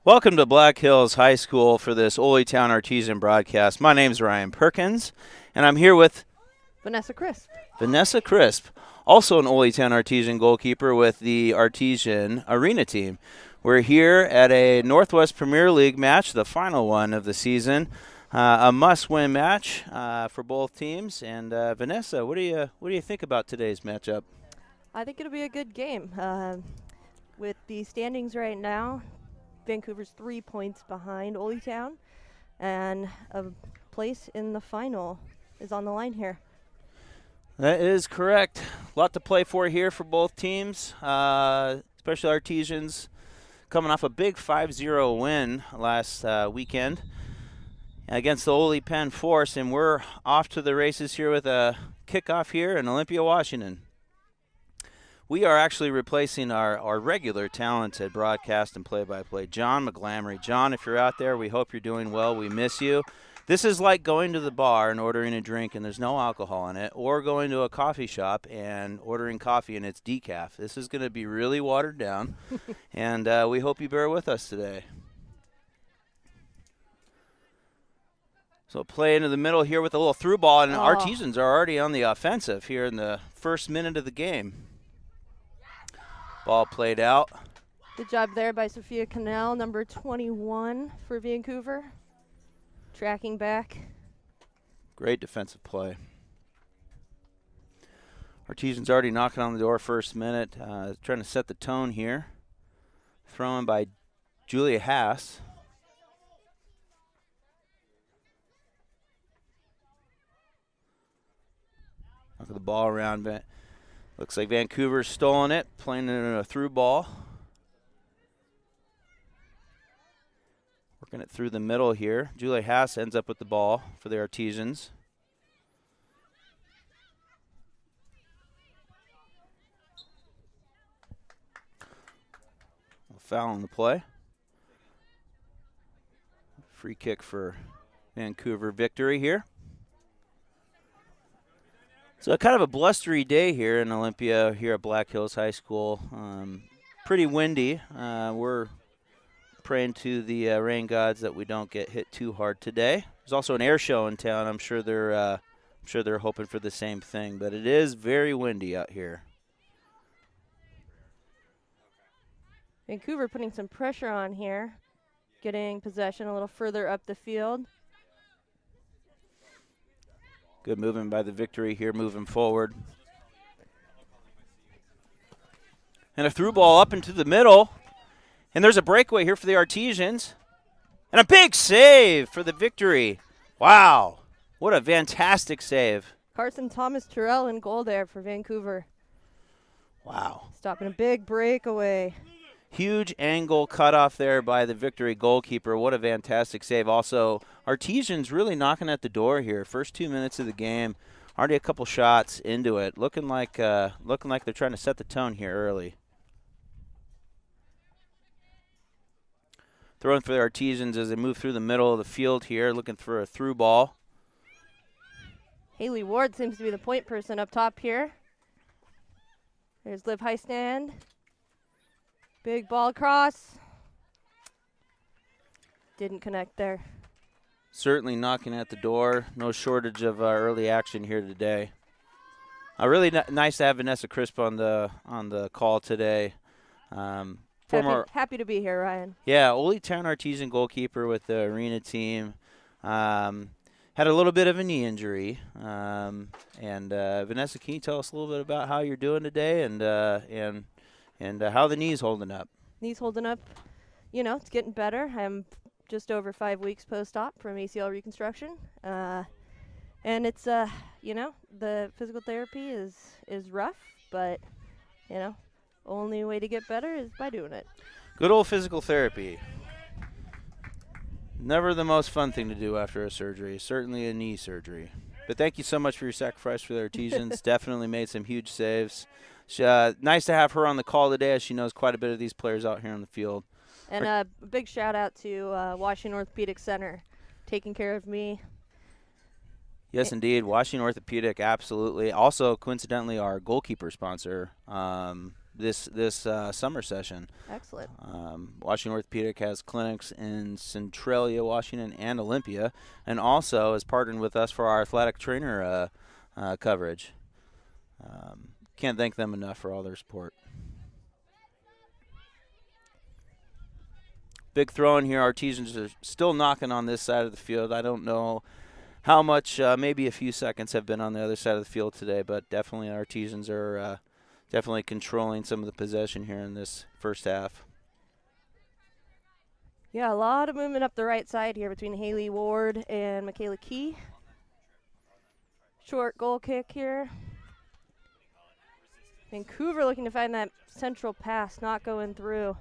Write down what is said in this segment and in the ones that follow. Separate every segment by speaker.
Speaker 1: Welcome to Black Hills High School for this Ole Town Artesian broadcast. My name's Ryan Perkins, and I'm here with
Speaker 2: Vanessa Crisp.
Speaker 1: Vanessa Crisp, also an Ole Town Artesian goalkeeper with the Artesian Arena team. We're here at a Northwest Premier League match, the final one of the season, a must-win match for both teams. And Vanessa, what do you think about today's matchup?
Speaker 2: I think it'll be a good game. With the standings right now, Vancouver's 3 points behind Ole Town, and a place in the final is on the line here.
Speaker 1: That is correct. A lot to play for here for both teams, especially Artesians coming off a big 5-0 win last weekend against the Ole Penn Force, and we're off to the races here with a kickoff here in Olympia, Washington. We are actually replacing our regular talented broadcast and play-by-play, John McGlamory. John, if you're out there, we hope you're doing well. We miss you. This is like going to the bar and ordering a drink and there's no alcohol in it, or going to a coffee shop and ordering coffee and it's decaf. This is going to be really watered down, and we hope you bear with us today. So play into the middle here with a little through ball, and Artesians are already on the offensive here in the first minute of the game. Ball played out.
Speaker 2: Good job there by Sophia Cannell, number 21 for Vancouver. Tracking back.
Speaker 1: Great defensive play. Artesians already knocking on the door first minute, trying to set the tone here. Thrown by Julia Haas. Knock the ball around. Looks like Vancouver's stolen it, playing it in a through ball. Working it through the middle here. Julia Haas ends up with the ball for the Artesians. A foul on the play. Free kick for Vancouver victory here. So kind of a blustery day here in Olympia, here at Black Hills High School. Pretty windy. We're praying to the rain gods that we don't get hit too hard today. There's also an air show in town. I'm sure they're hoping for the same thing, but it is very windy out here.
Speaker 2: Vancouver putting some pressure on here, getting possession a little further up the field.
Speaker 1: Good movement by the victory here, moving forward. And a through ball up into the middle. And there's a breakaway here for the Artesians. And a big save for the victory. Wow, what a fantastic save.
Speaker 2: Carson Thomas Terrell in goal there for Vancouver.
Speaker 1: Wow.
Speaker 2: Stopping a big breakaway.
Speaker 1: Huge angle cut off there by the victory goalkeeper. What a fantastic save. Also, Artesians really knocking at the door here. First 2 minutes of the game, already a couple shots into it. Looking like they're trying to set the tone here early. Throwing for the Artesians as they move through the middle of the field here, looking for a through ball.
Speaker 2: Haley Ward seems to be the point person up top here. There's Liv Heistand. Big ball across. Didn't connect there.
Speaker 1: Certainly knocking at the door. No shortage of early action here today. Really nice to have Vanessa Crisp on the call today.
Speaker 2: Happy to be here, Ryan.
Speaker 1: Yeah, Ole Town Artesian goalkeeper with the arena team. Had a little bit of a knee injury. Vanessa, can you tell us a little bit about how you're doing today and how the knee's holding up?
Speaker 2: Knee's holding up. You know, it's getting better. I'm just over 5 weeks post-op from ACL reconstruction. And it's, the physical therapy is rough, but, only way to get better is by doing it.
Speaker 1: Good old physical therapy. Never the most fun thing to do after a surgery, certainly a knee surgery. But thank you so much for your sacrifice for the Artesians. Definitely made some huge saves. Nice to have her on the call today, as she knows quite a bit of these players out here on the field.
Speaker 2: And a big shout out to Washington Orthopedic Center, taking care of me.
Speaker 1: Yes, indeed. Washington Orthopedic, absolutely. Also, coincidentally, our goalkeeper sponsor. this summer session.
Speaker 2: Excellent.
Speaker 1: Washington Orthopedic has clinics in Centralia, Washington, and Olympia, and also is partnered with us for our athletic trainer coverage. Can't thank them enough for all their support. Big throw in here. Artesians are still knocking on this side of the field. I don't know how much, maybe a few seconds have been on the other side of the field today, but definitely Artesians are definitely controlling some of the possession here in this first half.
Speaker 2: Yeah, a lot of movement up the right side here between Haley Ward and Michaela Key. Short goal kick here. Vancouver looking to find that central pass, not going through.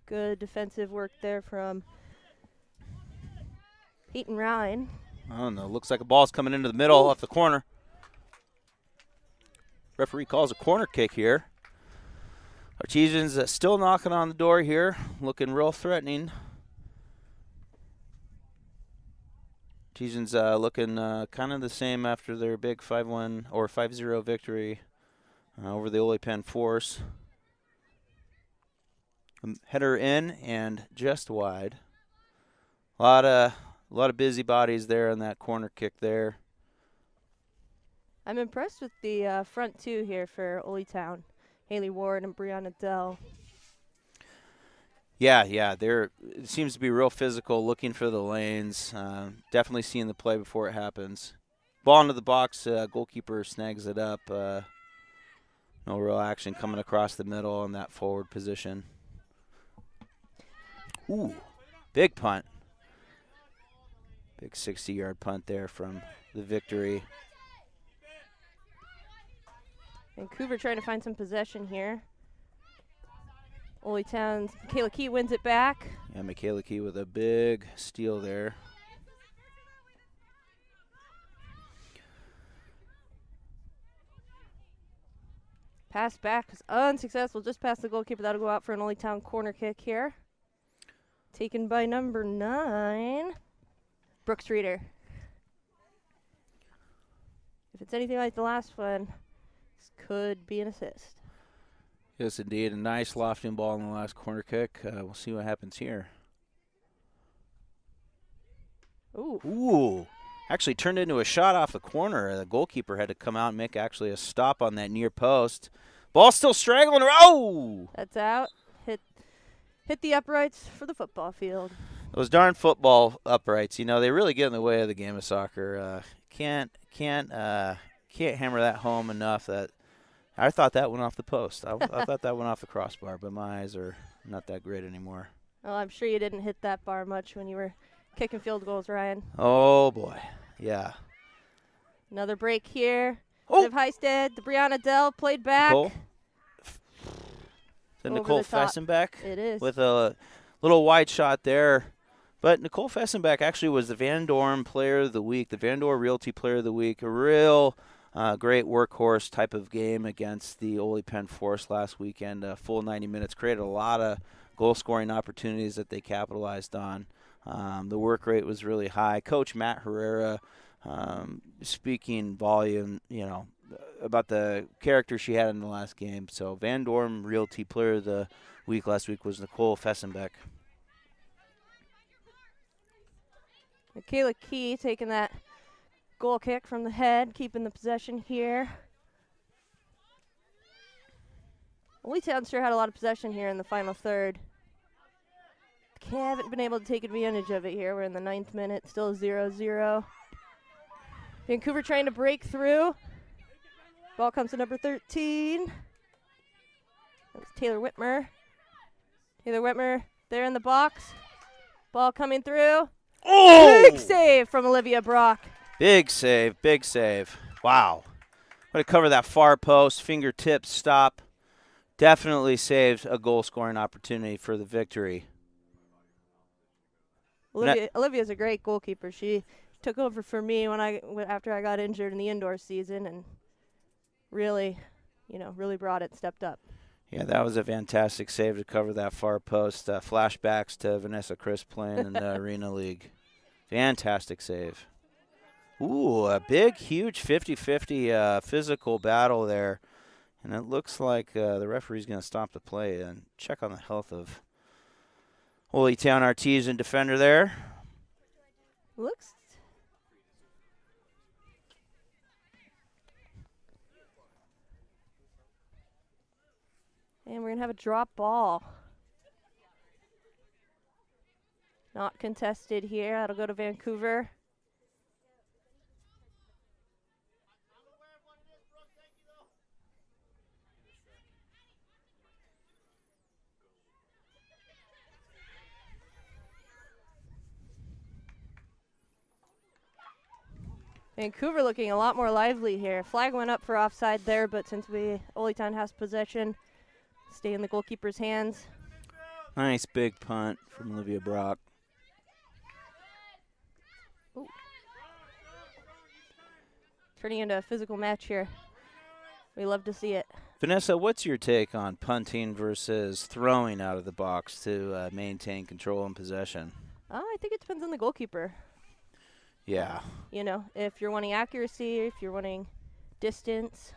Speaker 2: Good defensive work there from Peyton Ryan.
Speaker 1: I don't know. Looks like a ball's coming into the middle off the corner. Referee calls a corner kick here. Artesians still knocking on the door here, looking real threatening. Artesians looking kind of the same after their big 5-1 or 5-0 victory over the Ole Penn Force. Header in and just wide. A lot of busybodies there on that corner kick there.
Speaker 2: I'm impressed with the front two here for Ole Town. Haley Ward and Brianna Dell.
Speaker 1: Yeah, it seems to be real physical, looking for the lanes. Definitely seeing the play before it happens. Ball into the box, goalkeeper snags it up. No real action coming across the middle in that forward position. Ooh, big punt. Big 60-yard punt there from the victory.
Speaker 2: Vancouver trying to find some possession here. Ole Town's Michaela Key wins it back.
Speaker 1: Yeah, Michaela Key with a big steal there.
Speaker 2: Pass back is unsuccessful, just past the goalkeeper. That'll go out for an Ole Town corner kick here. Taken by number 9, Brooks Reeder. If it's anything like the last one, this could be an assist.
Speaker 1: Yes, indeed. A nice lofting ball in the last corner kick. We'll see what happens here. Ooh. Actually turned into a shot off the corner. The goalkeeper had to come out and make actually a stop on that near post. Ball still straggling. Oh!
Speaker 2: That's out. Hit the uprights for the football field.
Speaker 1: Those darn football uprights, they really get in the way of the game of soccer. Can't hammer that home enough. That I thought that went off the post. I thought that went off the crossbar, but my eyes are not that great anymore.
Speaker 2: Well, I'm sure you didn't hit that bar much when you were kicking field goals, Ryan.
Speaker 1: Oh, boy. Yeah.
Speaker 2: Another break here.
Speaker 1: Oh!
Speaker 2: Liv Heisted, the Brianna Dell played back.
Speaker 1: Nicole? Is it Nicole Fessenbeck?
Speaker 2: It is.
Speaker 1: With a little wide shot there. But Nicole Fessenbeck actually was the Van Dorn Player of the Week, the Van Dorn Realty Player of the Week. A real great workhorse type of game against the Ole Penn Force last weekend. A full 90 minutes. Created a lot of goal-scoring opportunities that they capitalized on. The work rate was really high. Coach Matt Herrera speaking volume, about the character she had in the last game. So Van Dorn Realty Player of the Week last week was Nicole Fessenbeck.
Speaker 2: Michaela Key taking that goal kick from the head, keeping the possession here. Ole Town sure had a lot of possession here in the final third. Haven't been able to take advantage of it here. We're in the 9th minute, still 0-0. Vancouver trying to break through. Ball comes to number 13. That's Taylor Whitmer. Taylor Whitmer there in the box. Ball coming through.
Speaker 1: Oh!
Speaker 2: Big save from Olivia Brock.
Speaker 1: Big save. Wow. Way to cover that far post, fingertip stop. Definitely saved a goal-scoring opportunity for the victory.
Speaker 2: Olivia's a great goalkeeper. She took over for me after I got injured in the indoor season, and really brought it, stepped up.
Speaker 1: Yeah, that was a fantastic save to cover that far post. Flashbacks to Vanessa Crisp playing in the Arena League. Fantastic save. Ooh, a big, huge 50-50 physical battle there. And it looks like the referee's going to stop the play and check on the health of Holy Town Artesian defender there.
Speaker 2: Looks. And we're going to have a drop ball. Not contested here. That'll go to Vancouver. Vancouver looking a lot more lively here. Flag went up for offside there, but since Holy Town has possession, stay in the goalkeeper's hands.
Speaker 1: Nice big punt from Olivia Brock.
Speaker 2: Ooh. Turning into a physical match here. We love to see it.
Speaker 1: Vanessa, what's your take on punting versus throwing out of the box to maintain control and possession?
Speaker 2: I think it depends on the goalkeeper.
Speaker 1: Yeah.
Speaker 2: You know, if you're wanting accuracy, if you're wanting distance.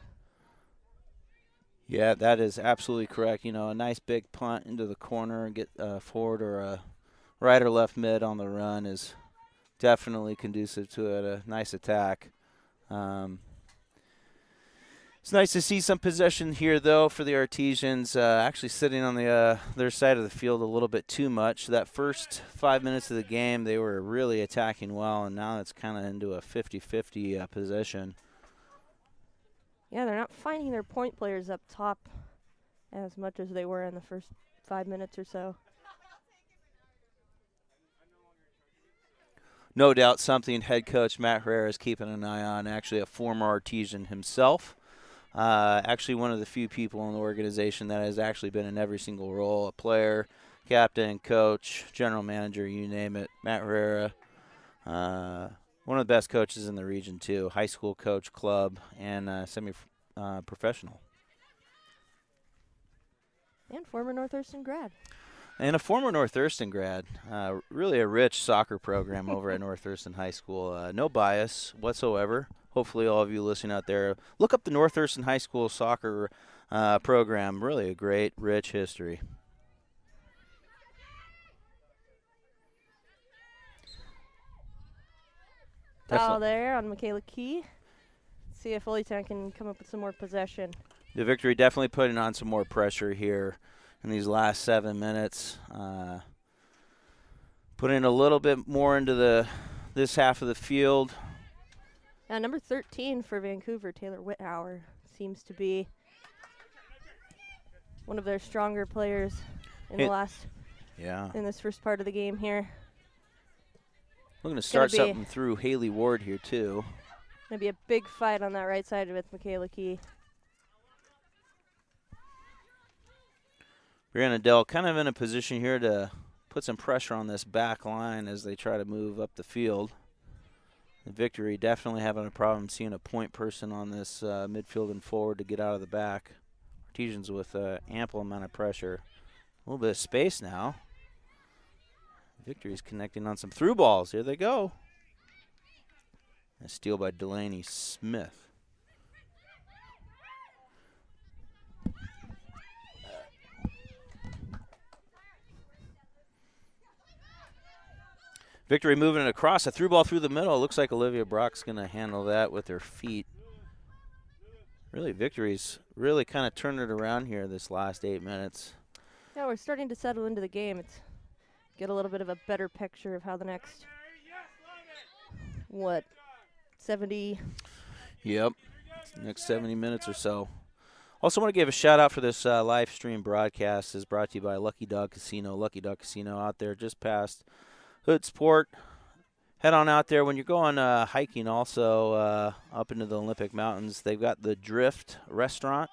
Speaker 1: Yeah, that is absolutely correct. You know, a nice big punt into the corner and get forward or a right or left mid on the run is definitely conducive to a nice attack. It's nice to see some possession here, though, for the Artesians. Actually sitting on their side of the field a little bit too much. That first 5 minutes of the game, they were really attacking well, and now it's kind of into a 50-50 possession.
Speaker 2: Yeah, they're not finding their point players up top as much as they were in the first 5 minutes or so.
Speaker 1: No doubt something head coach Matt Herrera is keeping an eye on, actually a former Artesian himself. Actually one of the few people in the organization that has actually been in every single role, a player, captain, coach, general manager, you name it. Matt Herrera, one of the best coaches in the region too, high school coach, club, and semi-professional.
Speaker 2: And former North Thurston grad.
Speaker 1: And a former North Thurston grad. Really a rich soccer program over at North Thurston High School. No bias whatsoever. Hopefully all of you listening out there, look up the North Thurston High School soccer program. Really a great, rich history.
Speaker 2: Foul there on Michaela Key. See if Holy Town can come up with some more possession.
Speaker 1: The Victory definitely putting on some more pressure here in these last 7 minutes. Putting a little bit more into this half of the field.
Speaker 2: Number 13 for Vancouver, Taylor Whithauer, seems to be one of their stronger players in in this first part of the game here.
Speaker 1: We're going to start something through Haley Ward here too.
Speaker 2: Going to be a big fight on that right side with Michaela Key.
Speaker 1: Brianna Dell kind of in a position here to put some pressure on this back line as they try to move up the field. The Victory definitely having a problem seeing a point person on this midfield and forward to get out of the back. Artesians with ample amount of pressure. A little bit of space now. Victory's connecting on some through balls. Here they go. A steal by Delaney Smith. Victory moving it across. A through ball through the middle. Looks like Olivia Brock's going to handle that with her feet. Really, Victory's really kind of turned it around here this last 8 minutes.
Speaker 2: Yeah, we're starting to settle into the game. It's get a little bit of a better picture of how the next, 70?
Speaker 1: Yep, next 70 minutes or so. Also want to give a shout out for this live stream broadcast is brought to you by Lucky Dog Casino. Lucky Dog Casino out there just past Hoodsport. Head on out there when you're going hiking also up into the Olympic Mountains. They've got the Drift restaurant.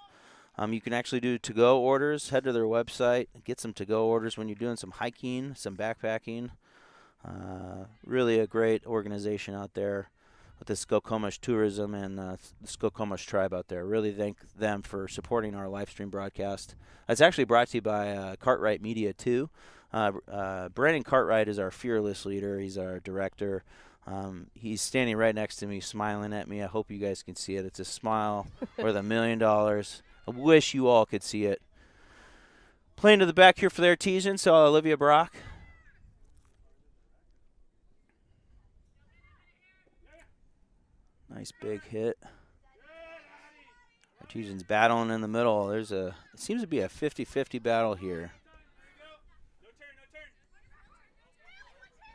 Speaker 1: You can actually do to-go orders. Head to their website. Get some to-go orders when you're doing some hiking, some backpacking. Really a great organization out there. with the Skokomish Tourism and the Skokomish tribe out there. Really thank them for supporting our live stream broadcast. It's actually brought to you by Cartwright Media too. Brandon Cartwright is our fearless leader. He's our director. He's standing right next to me, smiling at me. I hope you guys can see it. It's a smile worth $1 million. I wish you all could see it. Playing to the back here for the Artesians, so Olivia Brock. Nice big hit. Artesians battling in the middle. It seems to be a 50-50 battle here.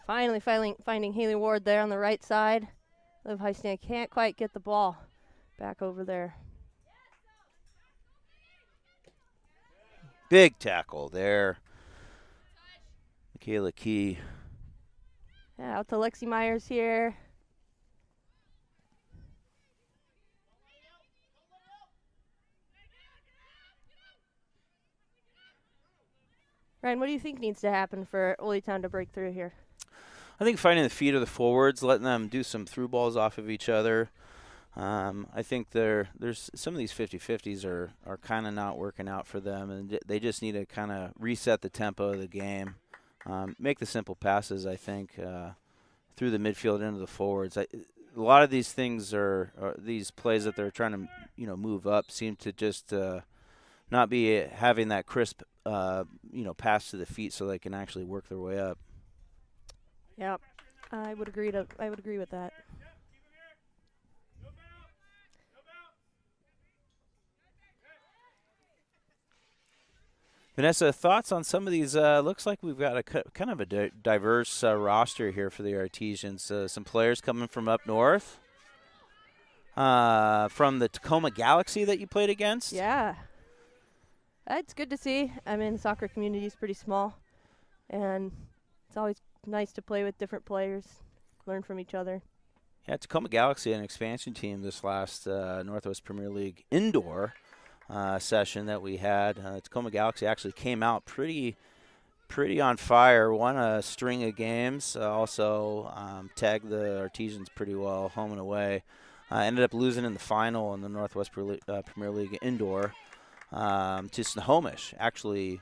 Speaker 2: Finally finding Haley Ward there on the right side. Liv Heisting can't quite get the ball back over there.
Speaker 1: Big tackle there. Michaela Key.
Speaker 2: Yeah, out to Lexi Myers here. Ryan, what do you think needs to happen for Old Town to break through here?
Speaker 1: I think finding the feet of the forwards, letting them do some through balls off of each other. I think there's some of these 50-50s are kind of not working out for them, and they just need to kind of reset the tempo of the game, make the simple passes. I think through the midfield into the forwards. A lot of these things these plays that they're trying to move up seem to just not be having that crisp pass to the feet so they can actually work their way up.
Speaker 2: Yep, I would agree with that.
Speaker 1: Vanessa, thoughts on some of these? Looks like we've got a kind of a diverse roster here for the Artesians. Some players coming from up north, from the Tacoma Galaxy that you played against.
Speaker 2: Yeah, it's good to see. I mean, the soccer community is pretty small, and it's always nice to play with different players, learn from each other.
Speaker 1: Yeah, Tacoma Galaxy, an expansion team this last Northwest Premier League indoor session that we had. Tacoma Galaxy actually came out pretty on fire, won a string of games, also tagged the Artesians pretty well home and away. Ended up losing in the final in the Northwest Premier League indoor to Snohomish. Actually,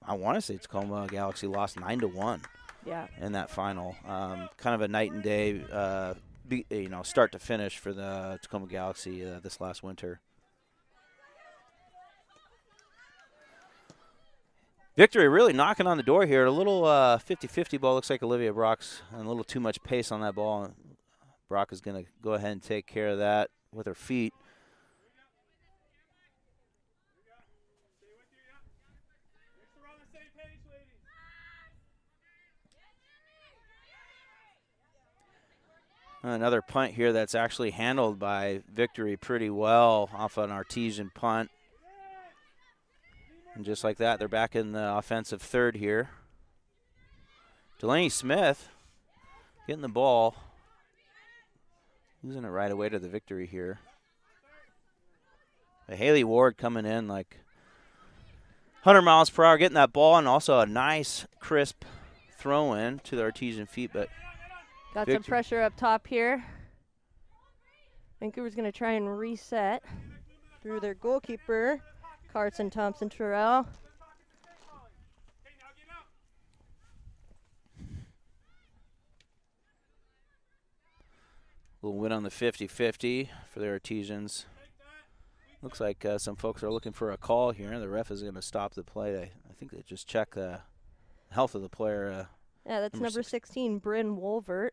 Speaker 1: I want to say Tacoma Galaxy lost 9-1.
Speaker 2: Yeah.
Speaker 1: In that final. Kind of a night and day, start to finish for the Tacoma Galaxy this last winter. Victory really knocking on the door here. A little 50-50 ball. Looks like Olivia Brock's and a little too much pace on that ball. Brock is going to go ahead and take care of that with her feet. Another punt here that's actually handled by Victory pretty well off an Artesian punt. And just like that, they're back in the offensive third here. Delaney Smith getting the ball. Losing it right away to the Victory here. But Haley Ward coming in like 100 miles per hour, getting that ball, and also a nice, crisp throw in to the Artesian feet. But
Speaker 2: got some pressure up top here. Vancouver's going to try and reset through their goalkeeper, Carson Thompson-Terrell.
Speaker 1: Little win on the 50-50 for the Artesians. Looks like some folks are looking for a call here. The ref is going to stop the play. I think they just check the health of the player.
Speaker 2: Yeah, that's number 16, Bryn Wolvert.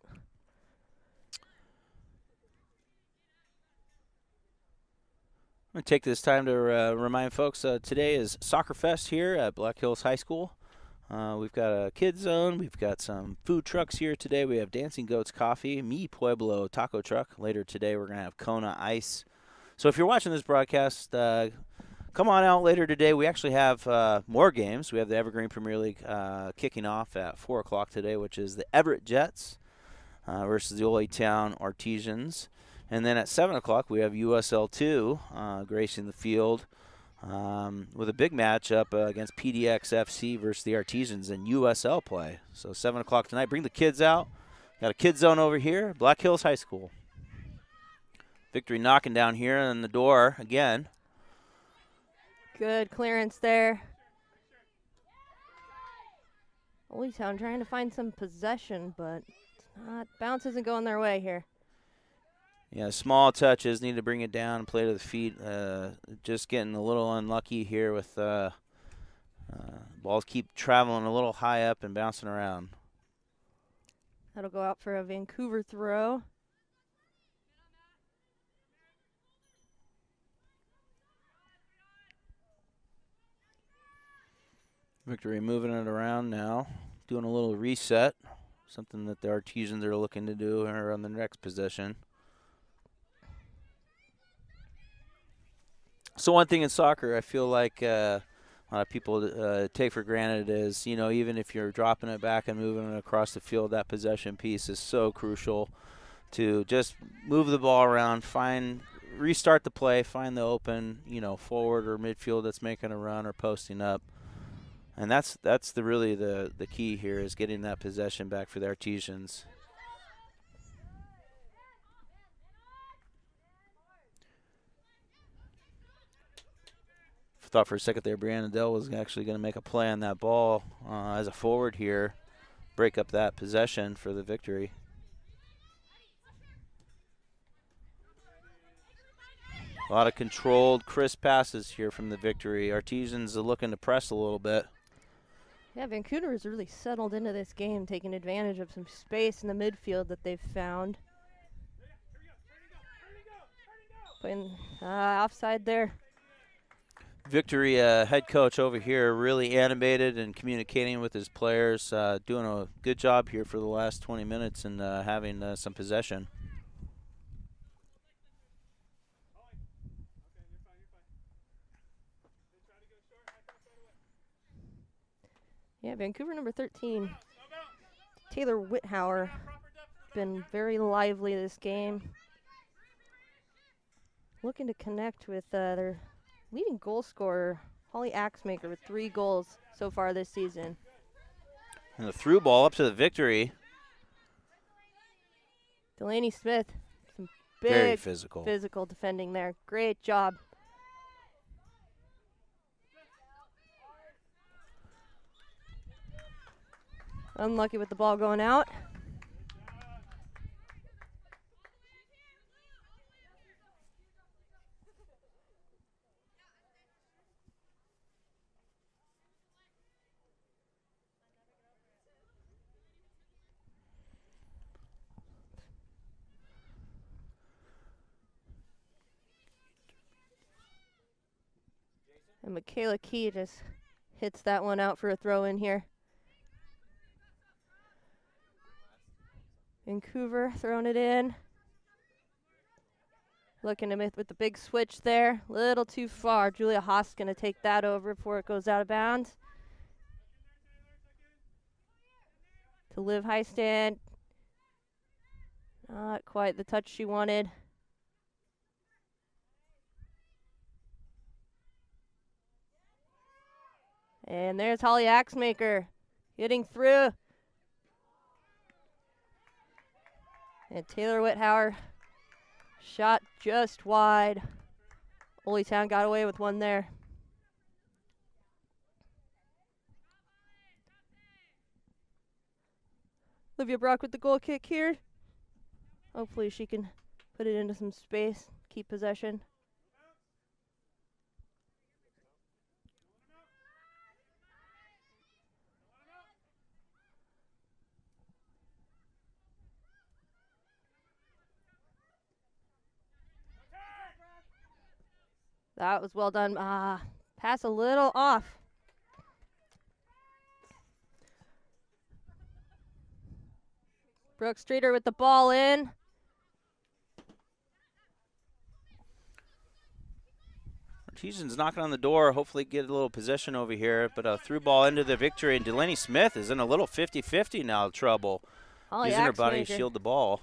Speaker 1: I'm going to take this time to remind folks today is Soccer Fest here at Black Hills High School. We've got a kids zone. We've got some food trucks here today. We have Dancing Goats Coffee, Mi Pueblo Taco Truck. Later today we're going to have Kona Ice. So if you're watching this broadcast, come on out later today. We actually have more games. We have the Evergreen Premier League kicking off at 4 o'clock today, which is the Everett Jets versus the Old Town Artesians. And then at 7 o'clock, we have USL 2 gracing the field with a big matchup against PDX FC versus the Artesians in USL play. So 7 o'clock tonight. Bring the kids out. Got a kids zone over here, Black Hills High School. Victory knocking down here on the door again.
Speaker 2: Good clearance there. Old Town trying to find some possession, but bounce isn't going their way here.
Speaker 1: Yeah, small touches, need to bring it down, play to the feet. Just getting a little unlucky here with balls keep traveling a little high up and bouncing around.
Speaker 2: That'll go out for a Vancouver throw.
Speaker 1: Victory moving it around now, doing a little reset, something that the Artesians are looking to do here on the next possession. So one thing in soccer I feel like a lot of people take for granted is, you know, even if you're dropping it back and moving it across the field, that possession piece is so crucial to just move the ball around, restart the play, find the open, you know, forward or midfield that's making a run or posting up. And that's really the key here is getting that possession back for the Artesians. Thought for a second there Brianna Dell was actually going to make a play on that ball as a forward here, break up that possession for the victory. A lot of controlled, crisp passes here from the victory. Artesians are looking to press a little bit.
Speaker 2: Yeah, Vancouver has really settled into this game, taking advantage of some space in the midfield that they've found. Playing offside there.
Speaker 1: Victory head coach over here really animated and communicating with his players, doing a good job here for the last 20 minutes and having some possession.
Speaker 2: Yeah, Vancouver number 13, Taylor Whithauer, been very lively this game. Looking to connect with their leading goal scorer, Holly Axemaker, with 3 goals so far this season.
Speaker 1: And the through ball up to the victory.
Speaker 2: Delaney Smith, some big
Speaker 1: Very physical
Speaker 2: defending there. Great job. Unlucky with the ball going out. And Michaela Key just hits that one out for a throw in here. Vancouver throwing it in. Looking to with the big switch there. Little too far. Julia Haas going to take that over before it goes out of bounds. To Liv Heistand. Not quite the touch she wanted. And there's Holly Axemaker getting through. And Taylor Whithauer shot just wide. Old Town got away with one there. Olivia Brock with the goal kick here. Hopefully she can put it into some space, keep possession. That was well done. Pass a little off. Brooke Streeter with the ball in.
Speaker 1: Artesians knocking on the door, hopefully get a little possession over here, but a through ball into the victory, and Delaney Smith is in a little 50-50 now trouble. Using her body to shield the ball.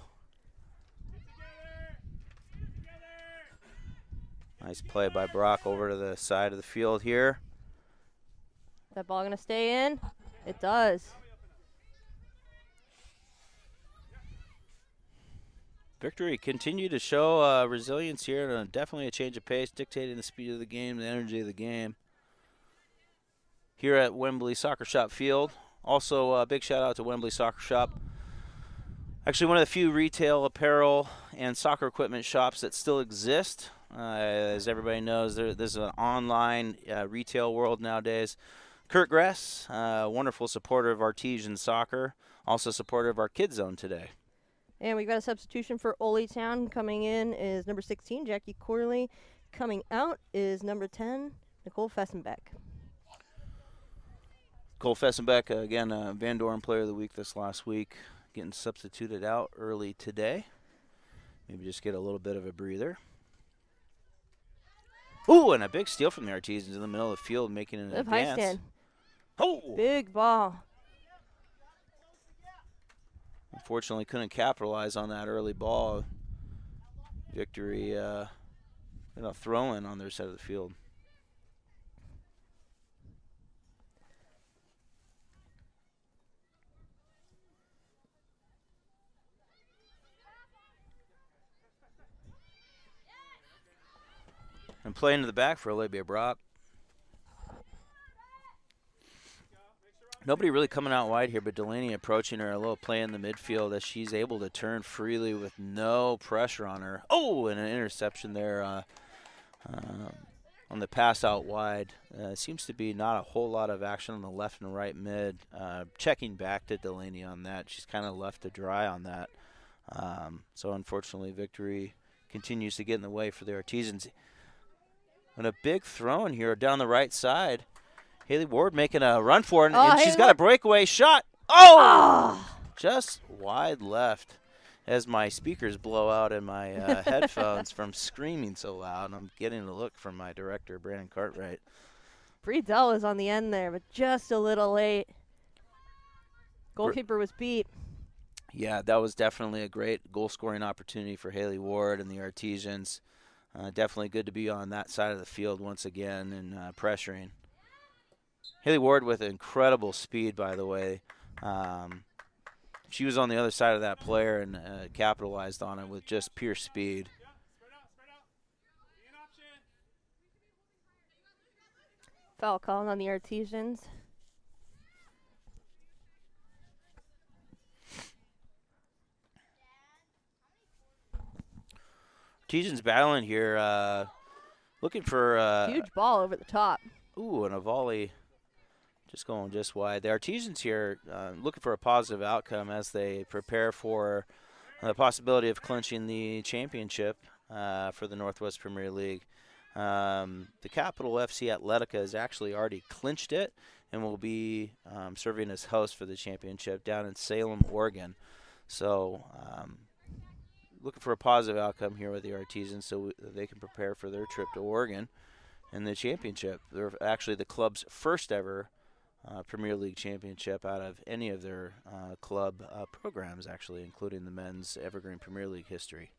Speaker 1: Nice play by Brock over to the side of the field here.
Speaker 2: That ball gonna stay in? It does.
Speaker 1: Victory continue to show resilience here, and definitely a change of pace, dictating the speed of the game, the energy of the game. Here at Wembley Soccer Shop Field. Also, a big shout out to Wembley Soccer Shop. Actually, one of the few retail apparel and soccer equipment shops that still exist. As everybody knows, there's an online retail world nowadays. Kurt Gress, wonderful supporter of Artesian Soccer, also supporter of our Kids Zone today.
Speaker 2: And we've got a substitution for Ole Town. Coming in is number 16, Jackie Corley. Coming out is number 10, Nicole Fessenbeck.
Speaker 1: Cole Fessenbeck, again, Van Doren Player of the Week this last week, getting substituted out early today. Maybe just get a little bit of a breather. Ooh, and a big steal from the Artesians in the middle of the field, making an advance.
Speaker 2: High stand.
Speaker 1: Oh!
Speaker 2: Big ball.
Speaker 1: Unfortunately, couldn't capitalize on that early ball. Victory, throw-in on their side of the field. And playing to the back for Olivia Brock. Nobody really coming out wide here, but Delaney approaching her, a little play in the midfield as she's able to turn freely with no pressure on her. Oh, and an interception there on the pass out wide. Seems to be not a whole lot of action on the left and right mid. Checking back to Delaney on that. She's kind of left to dry on that. So unfortunately, Victory continues to get in the way for the Artesians. And a big throw in here down the right side. Haley Ward making a run for it, and she's got a breakaway shot. Oh! Just wide left as my speakers blow out in my headphones from screaming so loud. I'm getting a look from my director, Brandon Cartwright.
Speaker 2: Breedell was on the end there, but just a little late. Goalkeeper was beat.
Speaker 1: Yeah, that was definitely a great goal-scoring opportunity for Haley Ward and the Artesians. Definitely good to be on that side of the field once again and pressuring. Haley Ward with incredible speed, by the way. She was on the other side of that player and capitalized on it with just pure speed.
Speaker 2: Foul call on the Artesians.
Speaker 1: Artesians battling here, looking for
Speaker 2: huge ball over the top.
Speaker 1: Ooh, and a volley just going just wide. The Artesians here looking for a positive outcome as they prepare for the possibility of clinching the championship for the Northwest Premier League. The Capital FC Athletica has actually already clinched it and will be serving as host for the championship down in Salem, Oregon. So looking for a positive outcome here with the Artesians so they can prepare for their trip to Oregon and the championship. They're actually the club's first ever Premier League championship out of any of their club programs, actually, including the men's Evergreen Premier League history.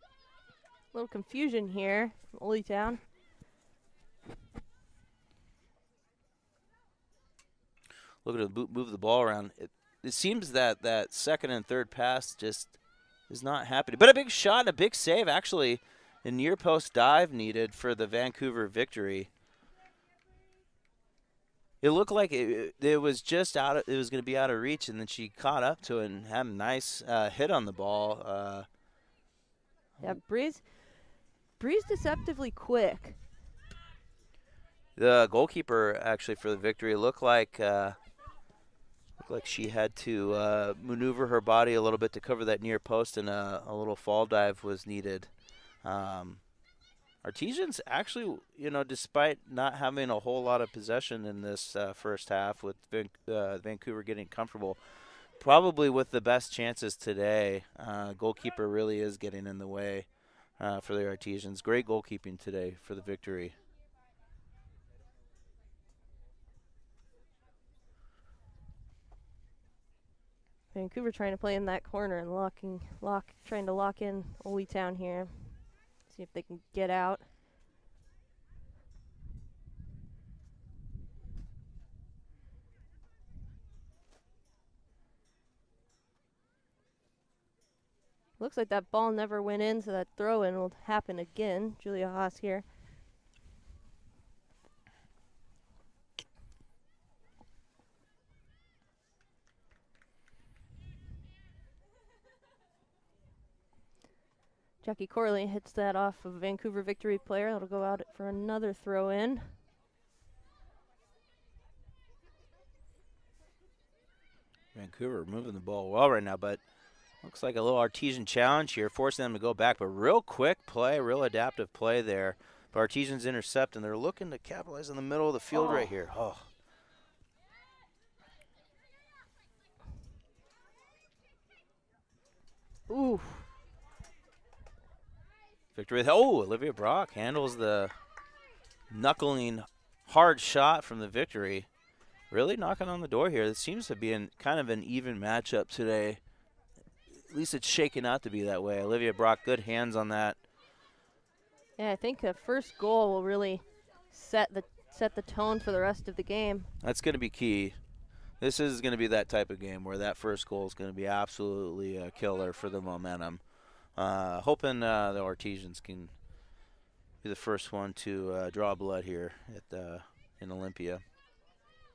Speaker 2: A little confusion here from Ole Town.
Speaker 1: Looking to move the ball around. It seems that second and third pass just is not happening. But a big shot and a big save, actually. A near post dive needed for the Vancouver Victory. It looked like it was just out. It was going to be out of reach, and then she caught up to it and had a nice hit on the ball.
Speaker 2: Yeah, Bree's deceptively quick.
Speaker 1: The goalkeeper actually for the Victory looked like she had to maneuver her body a little bit to cover that near post, and a little fall dive was needed. Artesians actually, despite not having a whole lot of possession in this first half with Vancouver getting comfortable, probably with the best chances today. Goalkeeper really is getting in the way for the Artesians. Great goalkeeping today for the Victory.
Speaker 2: Vancouver trying to play in that corner and trying to lock in Ole Town here. See if they can get out. Looks like that ball never went in, so that throw-in will happen again. Julia Haas here. Jackie Corley hits that off of a Vancouver Victory player. That'll go out for another throw-in.
Speaker 1: Vancouver moving the ball well right now, but looks like a little Artesian challenge here, forcing them to go back. But real quick play, real adaptive play there. But Artesians intercept, and they're looking to capitalize in the middle of the field right here. Oh.
Speaker 2: Ooh.
Speaker 1: Victory. Oh, Olivia Brock handles the knuckling hard shot from the Victory. Really knocking on the door here. It seems to be kind of an even matchup today. At least it's shaking out to be that way. Olivia Brock, good hands on that.
Speaker 2: Yeah, I think the first goal will really set the tone for the rest of the game.
Speaker 1: That's going to be key. This is going to be that type of game where that first goal is going to be absolutely a killer for the momentum. Hoping the Artesians can be the first one to draw blood here in Olympia.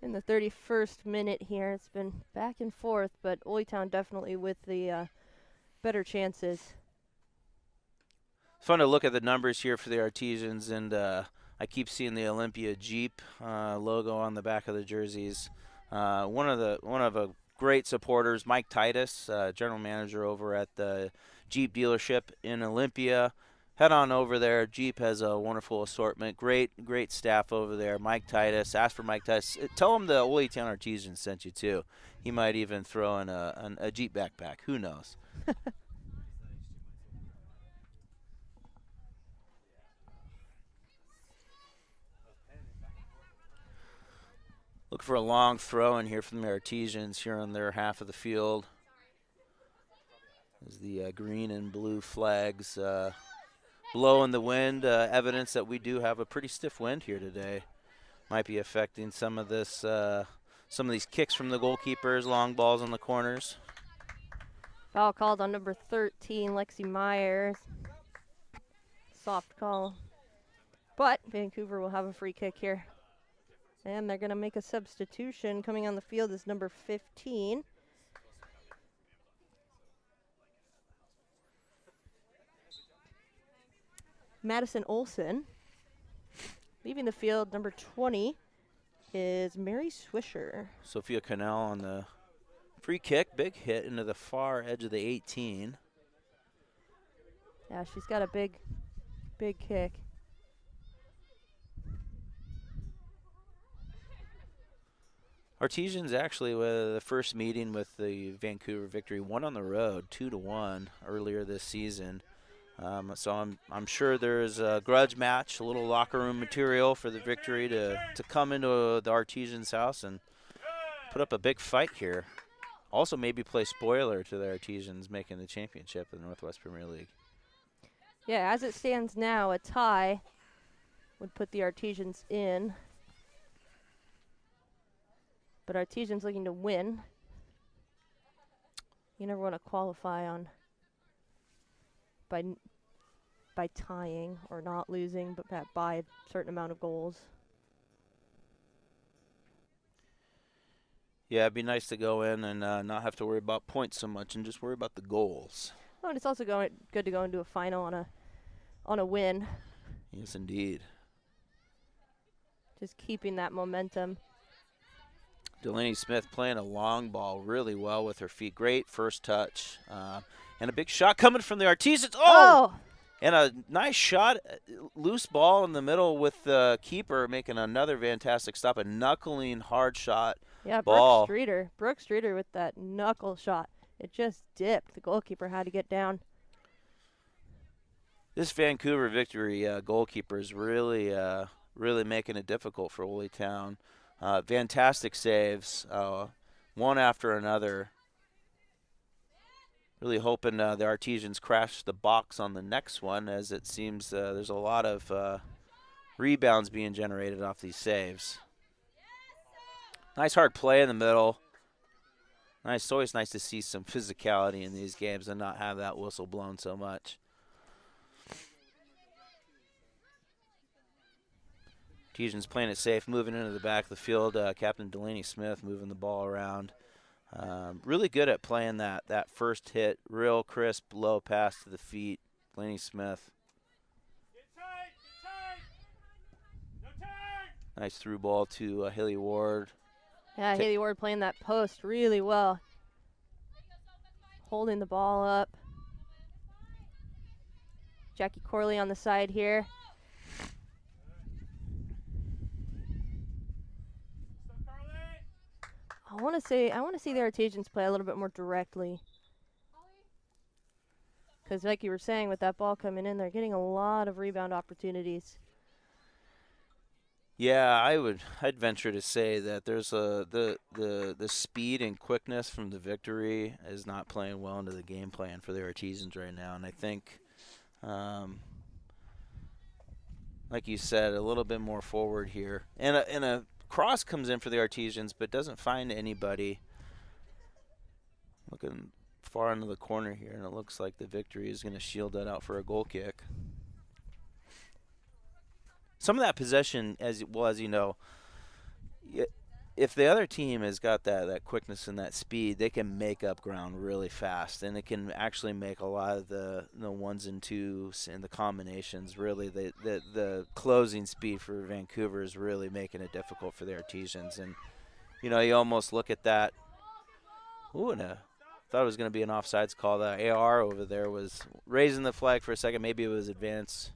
Speaker 2: In the 31st minute here, it's been back and forth, but Old Town definitely with the better chances.
Speaker 1: It's fun to look at the numbers here for the Artesians, and I keep seeing the Olympia Jeep logo on the back of the jerseys. One of the great supporters, Mike Titus, general manager over at the Jeep dealership in Olympia. Head on over there. Jeep has a wonderful assortment. Great staff over there. Mike Titus. Ask for Mike Titus. Tell him the Ole Town Artesians sent you too. He might even throw in a Jeep backpack. Who knows? Look for a long throw in here from the Artesians here on their half of the field. As the green and blue flags blow in the wind, evidence that we do have a pretty stiff wind here today. Might be affecting some of this, some of these kicks from the goalkeepers, long balls on the corners.
Speaker 2: Foul called on number 13, Lexi Myers. Soft call. But Vancouver will have a free kick here. And they're going to make a substitution. Coming on the field is number 15. Madison Olson. Leaving the field, number 20 is Mary Swisher.
Speaker 1: Sophia Cannell on the free kick. Big hit into the far edge of the 18.
Speaker 2: Yeah, she's got a big kick.
Speaker 1: Artesians actually with the first meeting with the Vancouver Victory won on the road 2-1 earlier this season. So I'm sure there's a grudge match, a little locker room material for the Victory to come into the Artesians' house and put up a big fight here. Also maybe play spoiler to the Artesians making the championship of the Northwest Premier League.
Speaker 2: Yeah, as it stands now, a tie would put the Artesians in. But Artesians looking to win. You never want to qualify on by tying or not losing, but by a certain amount of goals.
Speaker 1: Yeah, it'd be nice to go in and not have to worry about points so much and just worry about the goals.
Speaker 2: Oh, and it's also good to go into a final on a win.
Speaker 1: Yes, indeed.
Speaker 2: Just keeping that momentum.
Speaker 1: Delaney Smith playing a long ball really well with her feet. Great first touch. And a big shot coming from the Artesians. Oh! And a nice shot, loose ball in the middle with the keeper making another fantastic stop. A knuckling hard shot.
Speaker 2: Yeah,
Speaker 1: ball.
Speaker 2: Brooke Streeter with that knuckle shot. It just dipped. The goalkeeper had to get down.
Speaker 1: This Vancouver Victory goalkeeper is really making it difficult for Ole Town. Fantastic saves, one after another. Really hoping the Artesians crash the box on the next one, as it seems there's a lot of rebounds being generated off these saves. Nice hard play in the middle. It's always nice to see some physicality in these games and not have that whistle blown so much. Artesians playing it safe, moving into the back of the field. Captain Delaney Smith moving the ball around. Really good at playing that first hit, real crisp, low pass to the feet. Delaney Smith. Nice through ball to Haley Ward.
Speaker 2: Yeah, Haley Ward playing that post really well. Holding the ball up. Jackie Corley on the side here. I want to see the Artesians play a little bit more directly. Because like you were saying, with that ball coming in, they're getting a lot of rebound opportunities.
Speaker 1: Yeah, I'd venture to say that there's the speed and quickness from the Victory is not playing well into the game plan for the Artesians right now, and I think, like you said, a little bit more forward here, and a cross comes in for the Artesians, but doesn't find anybody. Looking far into the corner here, and it looks like the Victory is going to shield that out for a goal kick. Some of that possession, as you know, if the other team has got that quickness and that speed, they can make up ground really fast, and it can actually make a lot of the ones and twos and the combinations. Really, the closing speed for Vancouver is really making it difficult for the Artesians. And you know, you almost look at that. Ooh, and thought it was going to be an offsides call. The AR over there was raising the flag for a second. Maybe it was advance,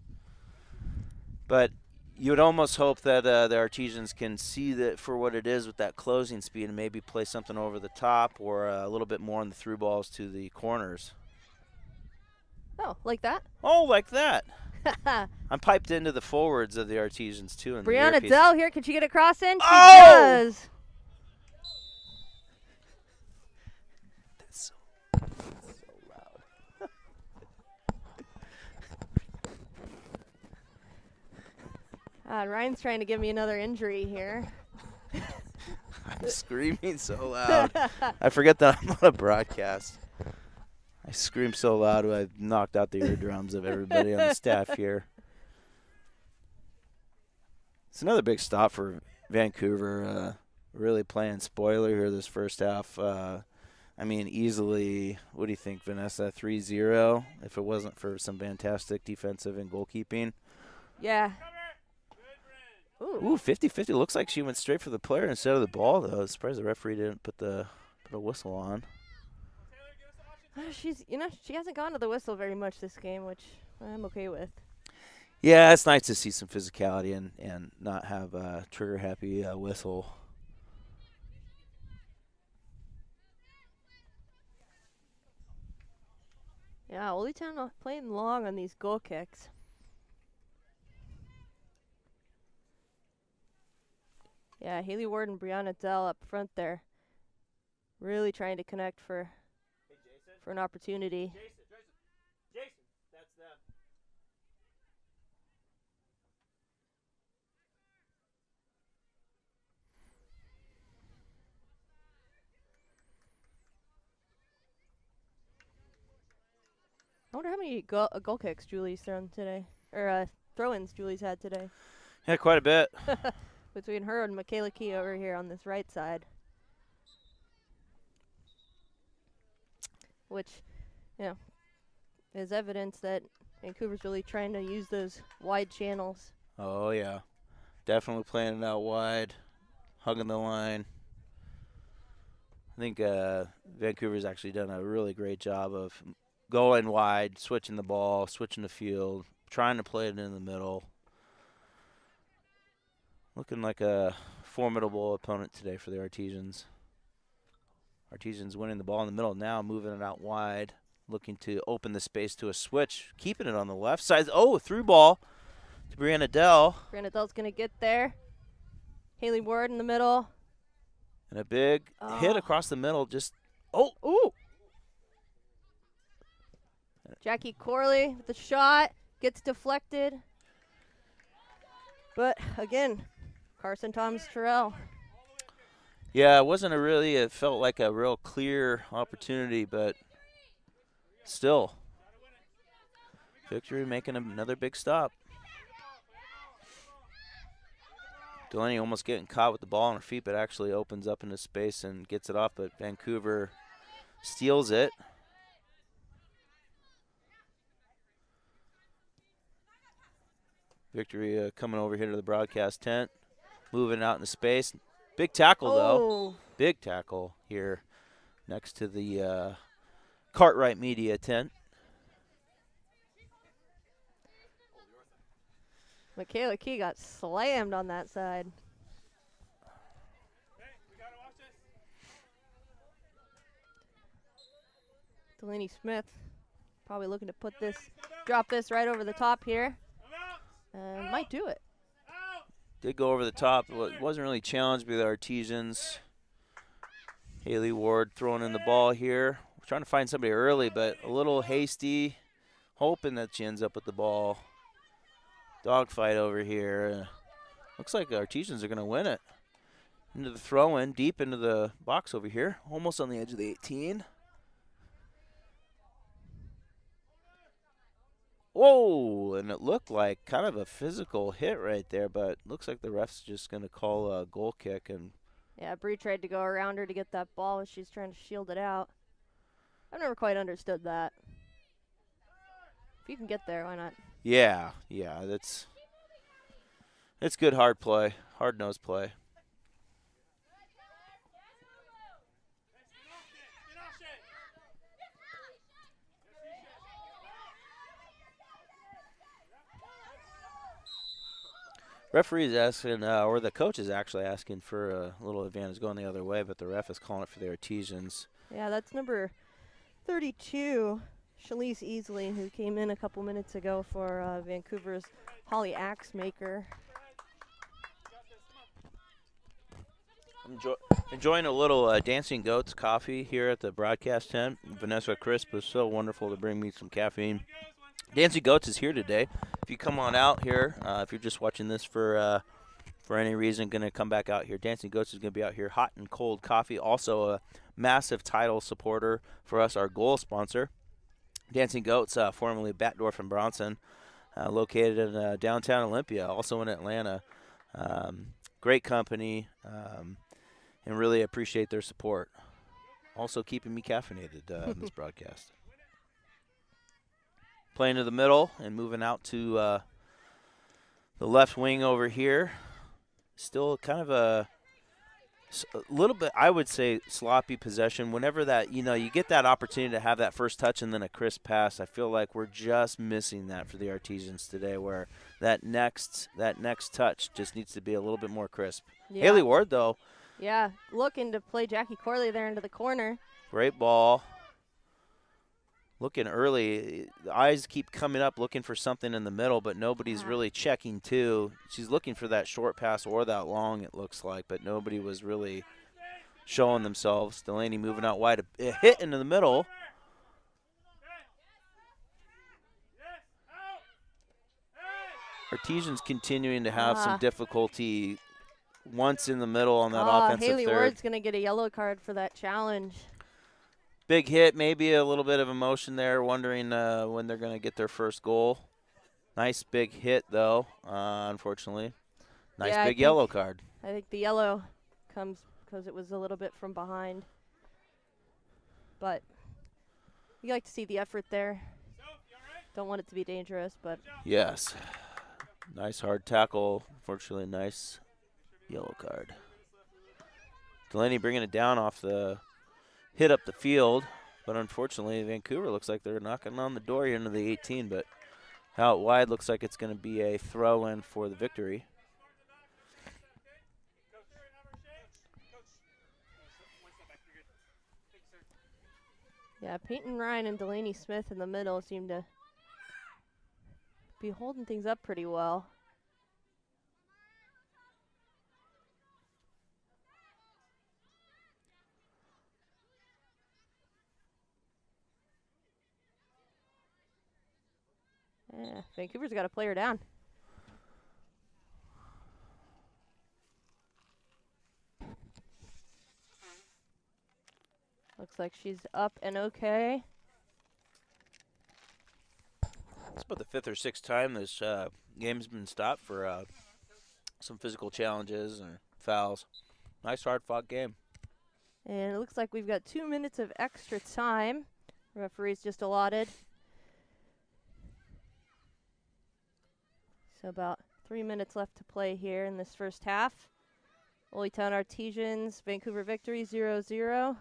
Speaker 1: but you would almost hope that the Artesians can see that for what it is with that closing speed and maybe play something over the top or a little bit more on the through balls to the corners.
Speaker 2: Oh, like that?
Speaker 1: Oh, like that. I'm piped into the forwards of the Artesians, too. In
Speaker 2: Brianna
Speaker 1: the
Speaker 2: Dell here. Can she get a cross in? She
Speaker 1: oh!
Speaker 2: does.
Speaker 1: That's so loud.
Speaker 2: Ryan's trying to give me another injury here.
Speaker 1: I'm screaming so loud. I forget that I'm on a broadcast. I scream so loud I knocked out the eardrums of everybody on the staff here. It's another big stop for Vancouver. Really playing spoiler here this first half. I mean, easily, what do you think, Vanessa? 3-0 if it wasn't for some fantastic defensive and goalkeeping.
Speaker 2: Yeah.
Speaker 1: Ooh, 50-50. Looks like she went straight for the player instead of the ball, though. I'm surprised the referee didn't put a whistle on.
Speaker 2: She hasn't gone to the whistle very much this game, which I'm okay with.
Speaker 1: Yeah, it's nice to see some physicality and not have a trigger-happy whistle.
Speaker 2: Yeah, Old Town playing long on these goal kicks. Yeah, Haley Ward and Brianna Dell up front there. Really trying to connect for an opportunity.
Speaker 1: Jason, that's them.
Speaker 2: I wonder how many goal kicks Julie's thrown today, or throw-ins Julie's had today.
Speaker 1: Yeah, quite a bit.
Speaker 2: Between her and Michaela Key over here on this right side. Which, is evidence that Vancouver's really trying to use those wide channels.
Speaker 1: Oh, yeah. Definitely playing it out wide, hugging the line. I think Vancouver's actually done a really great job of going wide, switching the ball, switching the field, trying to play it in the middle. Looking like a formidable opponent today for the Artesians. Artesians winning the ball in the middle now, moving it out wide, looking to open the space to a switch, keeping it on the left side. Oh, through ball to Brianna Dell.
Speaker 2: Brianna Dell's going to get there. Haley Ward in the middle.
Speaker 1: And a big hit across the middle. Ooh.
Speaker 2: Jackie Corley with the shot. Gets deflected. But, again, Carson Thomas-Terrell.
Speaker 1: Yeah, it wasn't a really, it felt like a real clear opportunity, but still, Victory making another big stop. Delaney almost getting caught with the ball on her feet, but actually opens up into space and gets it off, but Vancouver steals it. Victory coming over here to the broadcast tent, moving out into space. Big tackle, though. Big tackle here next to the Cartwright Media tent.
Speaker 2: Michaela Key got slammed on that side. Delaney Smith probably looking to drop this right over the top here. And might do it.
Speaker 1: Did go over the top. It wasn't really challenged by the Artesians. Haley Ward throwing in the ball here. We're trying to find somebody early, but a little hasty, hoping that she ends up with the ball. Dogfight over here. Looks like the Artesians are going to win it. Into the throw-in, deep into the box over here. Almost on the edge of the 18. Whoa, and it looked like kind of a physical hit right there, but looks like the ref's just going to call a goal kick. And
Speaker 2: yeah, Bree tried to go around her to get that ball as she's trying to shield it out. I've never quite understood that. If you can get there, why not?
Speaker 1: Yeah, that's good hard play, hard-nosed play. Referee is asking, or the coach is actually asking for a little advantage going the other way, but the ref is calling it for the Artesians.
Speaker 2: Yeah, that's number 32, Shalise Easley, who came in a couple minutes ago for Vancouver's Holly Axemaker.
Speaker 1: Enjoying a little Dancing Goats coffee here at the broadcast tent. Vanessa Crisp was so wonderful to bring me some caffeine. Dancing Goats is here today. If you come on out here, if you're just watching this for any reason, going to come back out here. Dancing Goats is going to be out here, hot and cold coffee. Also a massive title supporter for us, our goal sponsor. Dancing Goats, formerly Batdorf and Bronson, located in downtown Olympia, also in Atlanta. Great company, and really appreciate their support. Also keeping me caffeinated in this broadcast. Playing to the middle and moving out to the left wing over here. Still kind of a little bit, I would say, sloppy possession. Whenever that, you get that opportunity to have that first touch and then a crisp pass, I feel like we're just missing that for the Artesians today, where that next touch just needs to be a little bit more crisp. Yeah. Haley Ward, though.
Speaker 2: Yeah, looking to play Jackie Corley there into the corner.
Speaker 1: Great ball. Looking early, the eyes keep coming up looking for something in the middle, but nobody's really checking too. She's looking for that short pass or that long, it looks like, but nobody was really showing themselves. Delaney moving out wide, a hit into the middle. Artesians continuing to have some difficulty once in the middle on that offensive
Speaker 2: Haley
Speaker 1: third.
Speaker 2: Ward's going to get a yellow card for that challenge.
Speaker 1: Big hit, maybe a little bit of emotion there, wondering when they're going to get their first goal. Nice big hit, though, unfortunately. Nice big yellow card.
Speaker 2: I think the yellow comes because it was a little bit from behind. But you like to see the effort there. Don't want it to be dangerous, but.
Speaker 1: Yes. Nice hard tackle. Unfortunately, nice yellow card. Delaney bringing it down off the hit up the field, but unfortunately Vancouver looks like they're knocking on the door here into the 18, but out wide looks like it's going to be a throw-in for the Victory.
Speaker 2: Yeah, Peyton Ryan and Delaney Smith in the middle seem to be holding things up pretty well. Yeah, Vancouver's got a player down. Looks like she's up and okay.
Speaker 1: It's about the 5th or 6th time this game's been stopped for some physical challenges and fouls. Nice hard-fought game.
Speaker 2: And it looks like we've got 2 minutes of extra time. Referee's just allotted. So about 3 minutes left to play here in this first half. Old Town Artesians, Vancouver victory 0-0.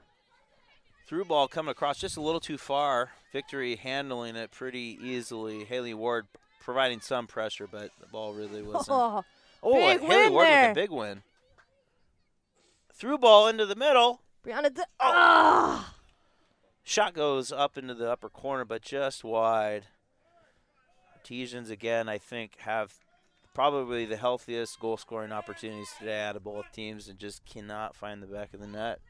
Speaker 1: Through ball coming across just a little too far. Victory handling it pretty easily. Haley Ward providing some pressure, but the ball really wasn't.
Speaker 2: Big
Speaker 1: Haley
Speaker 2: win
Speaker 1: Ward
Speaker 2: there.
Speaker 1: with a big win. Through ball into the middle. Shot goes up into the upper corner, but just wide. Artesians, again, I think, have probably the healthiest goal-scoring opportunities today out of both teams and just cannot find the back of the net.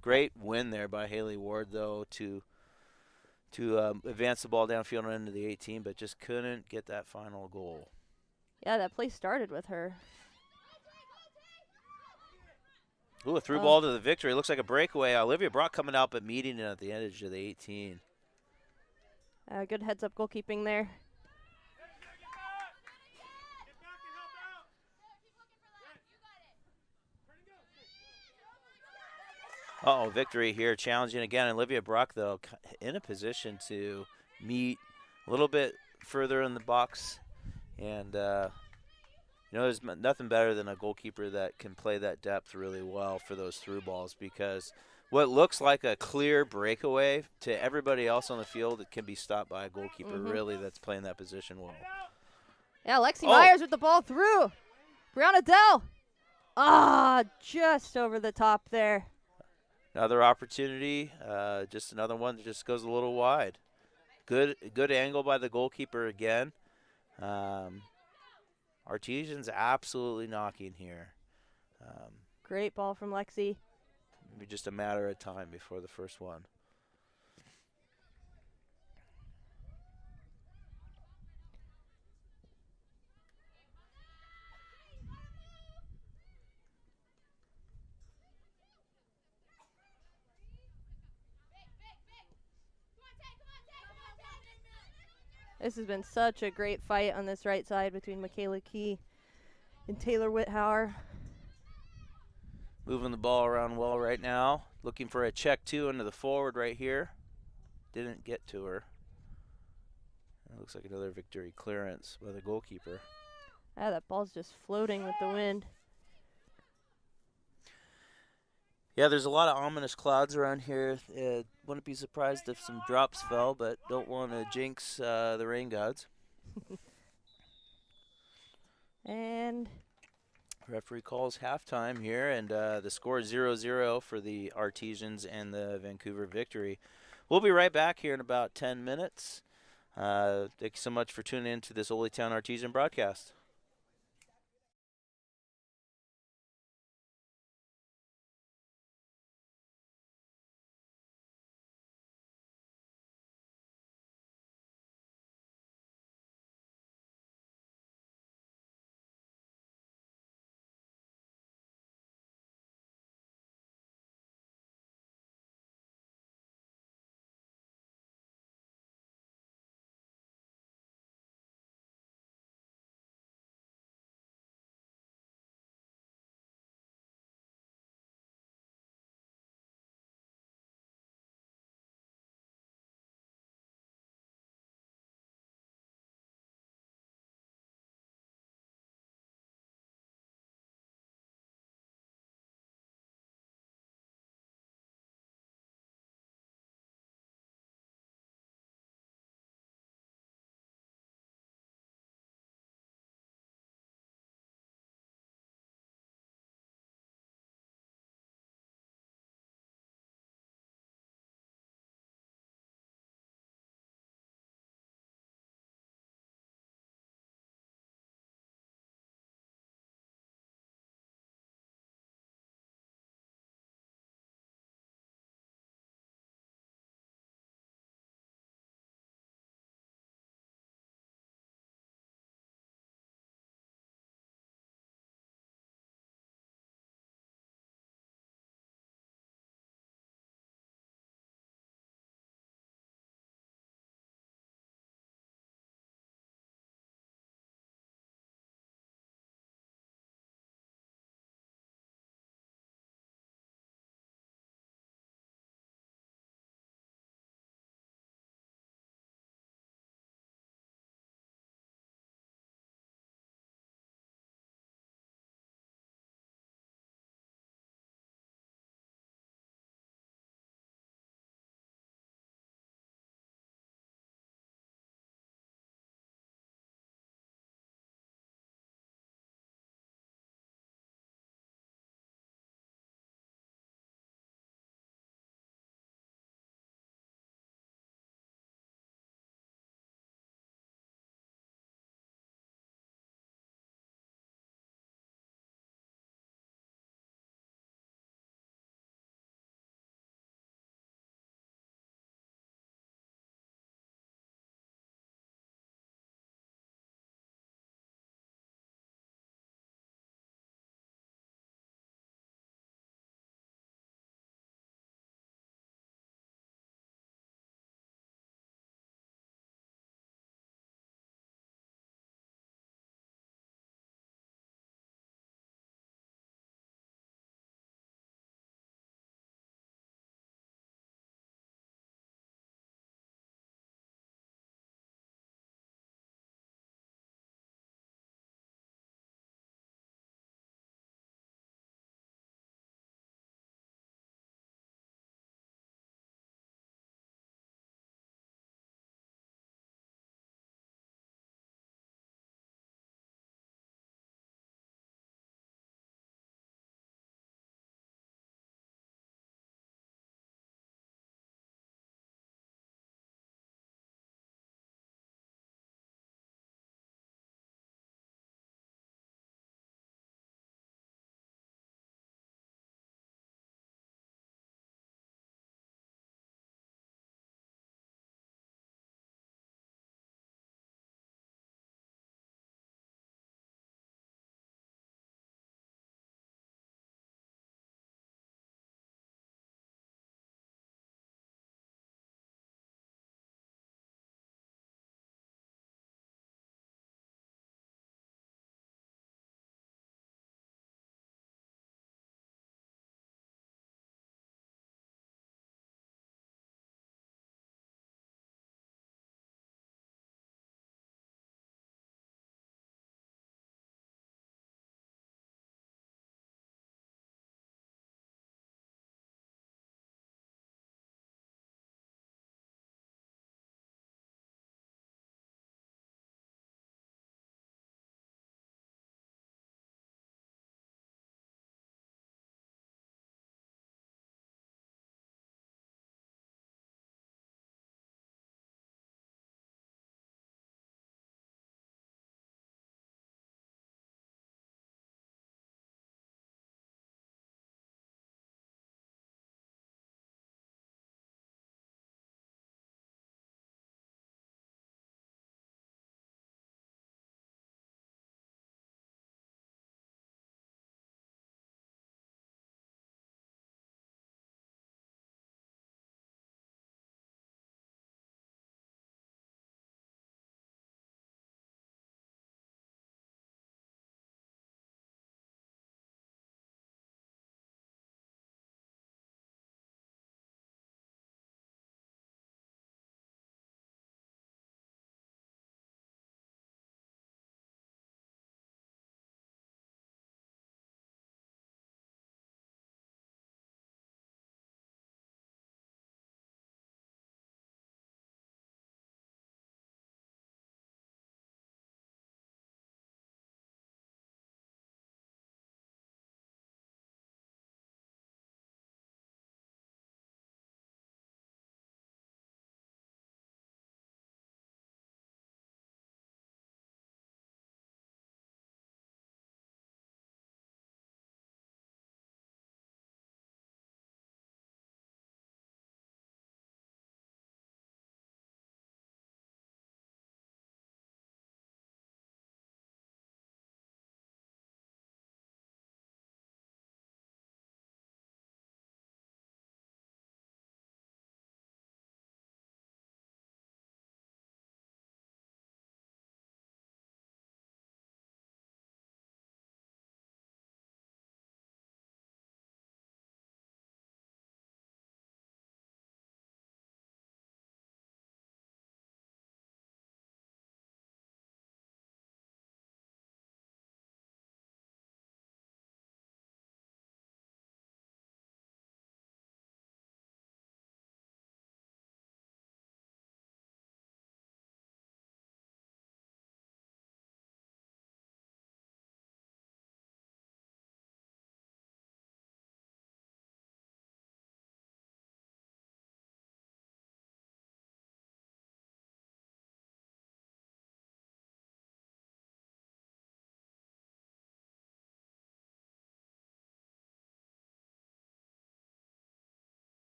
Speaker 1: Great win there by Haley Ward, though, to advance the ball downfield and into the 18, but just couldn't get that final goal.
Speaker 2: Yeah, that play started with her.
Speaker 1: Ooh, a through ball to the victory. Looks like a breakaway. Olivia Brock coming out, but meeting it at the edge of the 18.
Speaker 2: Good heads-up goalkeeping there.
Speaker 1: Victory here, challenging again. Olivia Brock, though, in a position to meet a little bit further in the box. And, there's nothing better than a goalkeeper that can play that depth really well for those through balls, because what looks like a clear breakaway to everybody else on the field, it can be stopped by a goalkeeper really that's playing that position well.
Speaker 2: Yeah, Lexi Myers with the ball through. Brianna Dell. Just over the top there.
Speaker 1: Another opportunity, just another one that just goes a little wide. Good angle by the goalkeeper again. Artesians absolutely knocking here.
Speaker 2: Great ball from Lexi.
Speaker 1: Maybe just a matter of time before the first one.
Speaker 2: This has been such a great fight on this right side between Michaela Key and Taylor Whithauer.
Speaker 1: Moving the ball around well right now. Looking for a check, too, into the forward right here. Didn't get to her. It looks like another victory clearance by the goalkeeper.
Speaker 2: That ball's just floating with the wind.
Speaker 1: Yeah, there's a lot of ominous clouds around here. Wouldn't be surprised if some drops fell, but don't want to jinx the rain gods.
Speaker 2: And
Speaker 1: referee calls halftime here, and the score is 0-0 for the Artesians and the Vancouver victory. We'll be right back here in about 10 minutes. Thank you so much for tuning in to this Old Town Artesian broadcast.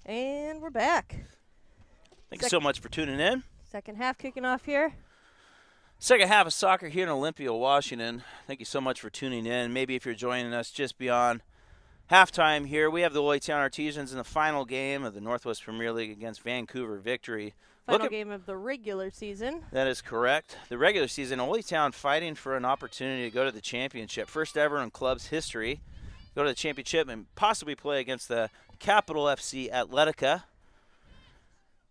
Speaker 2: And we're back.
Speaker 1: Thanks so much for tuning in.
Speaker 2: Second half kicking off here.
Speaker 1: Second half of soccer here in Olympia, Washington. Thank you so much for tuning in. Maybe if you're joining us just beyond halftime here, we have the Old Town Artesians in the final game of the Northwest Premier League against Vancouver Victory.
Speaker 2: Final game of the regular season.
Speaker 1: That is correct. The regular season, Old Town fighting for an opportunity to go to the championship. First ever in club's history. Go to the championship and possibly play against the Capital FC Atletica.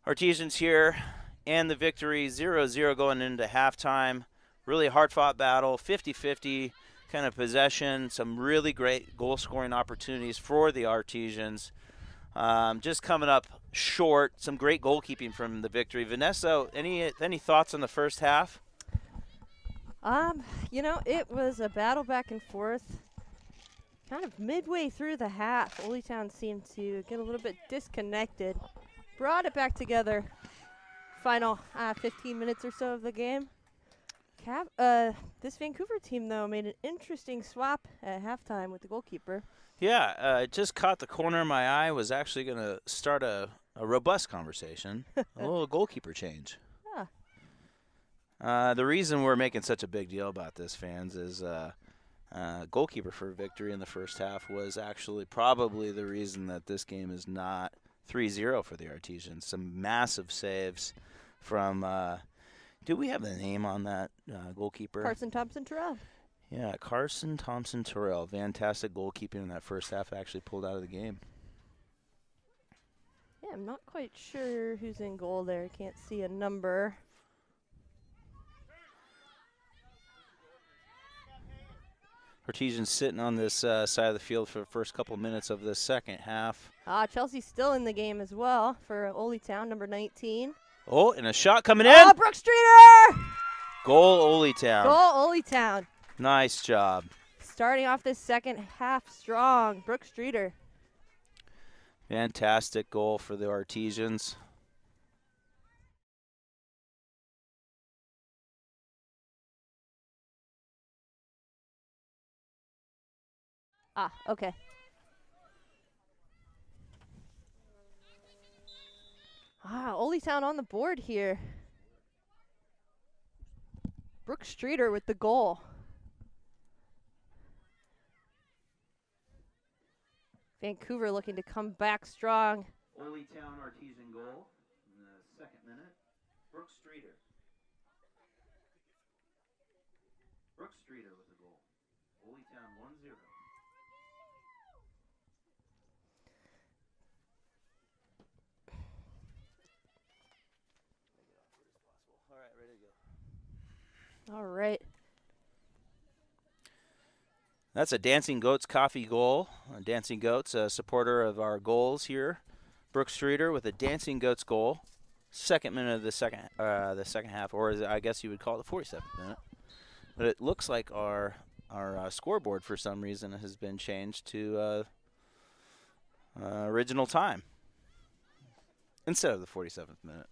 Speaker 1: Artesians here and the Victory 0-0 going into halftime. Really hard-fought battle, 50-50 kind of possession. Some really great goal-scoring opportunities for the Artesians. Just coming up short. Some great goalkeeping from the Victory. Vanessa, any thoughts on the first half?
Speaker 2: It was a battle back and forth. Kind of midway through the half, Old Town seemed to get a little bit disconnected. Brought it back together. Final 15 minutes or so of the game. This Vancouver team, though, made an interesting swap at halftime with the goalkeeper.
Speaker 1: Yeah, it just caught the corner of my eye. Was actually going to start a robust conversation. A little goalkeeper change.
Speaker 2: Yeah.
Speaker 1: The reason we're making such a big deal about this, fans, is goalkeeper for Victory in the first half was actually probably the reason that this game is not 3-0 for the Artesians. Some massive saves from do we have the name on that goalkeeper?
Speaker 2: Carson Thompson-Terrell.
Speaker 1: Yeah, Carson Thompson-Terrell. Fantastic goalkeeping in that first half. Actually pulled out of the game.
Speaker 2: Yeah, I'm not quite sure who's in goal there. Can't see a number.
Speaker 1: Artesians sitting on this side of the field for the first couple minutes of the second half.
Speaker 2: Chelsea's still in the game as well for Old Town, number 19.
Speaker 1: Oh, and a shot coming in.
Speaker 2: Oh, Brooke Streeter!
Speaker 1: Goal, Old Town.
Speaker 2: Goal, Old Town.
Speaker 1: Nice job.
Speaker 2: Starting off this second half strong, Brooke Streeter.
Speaker 1: Fantastic goal for the Artesians.
Speaker 2: Okay. Old Town on the board here. Brooke Streeter with the goal. Vancouver looking to come back strong.
Speaker 1: Old Town Artesian goal in the second minute. Brooke Streeter. Brooke Streeter with the goal. Old Town 1-0. All right, ready to go.
Speaker 2: All right.
Speaker 1: That's a Dancing Goats coffee goal. Dancing Goats, a supporter of our goals here. Brooke Streeter with a Dancing Goats goal. Second minute of the second half, or I guess you would call it the 47th minute. But it looks like our scoreboard for some reason has been changed to original time instead of the 47th minute.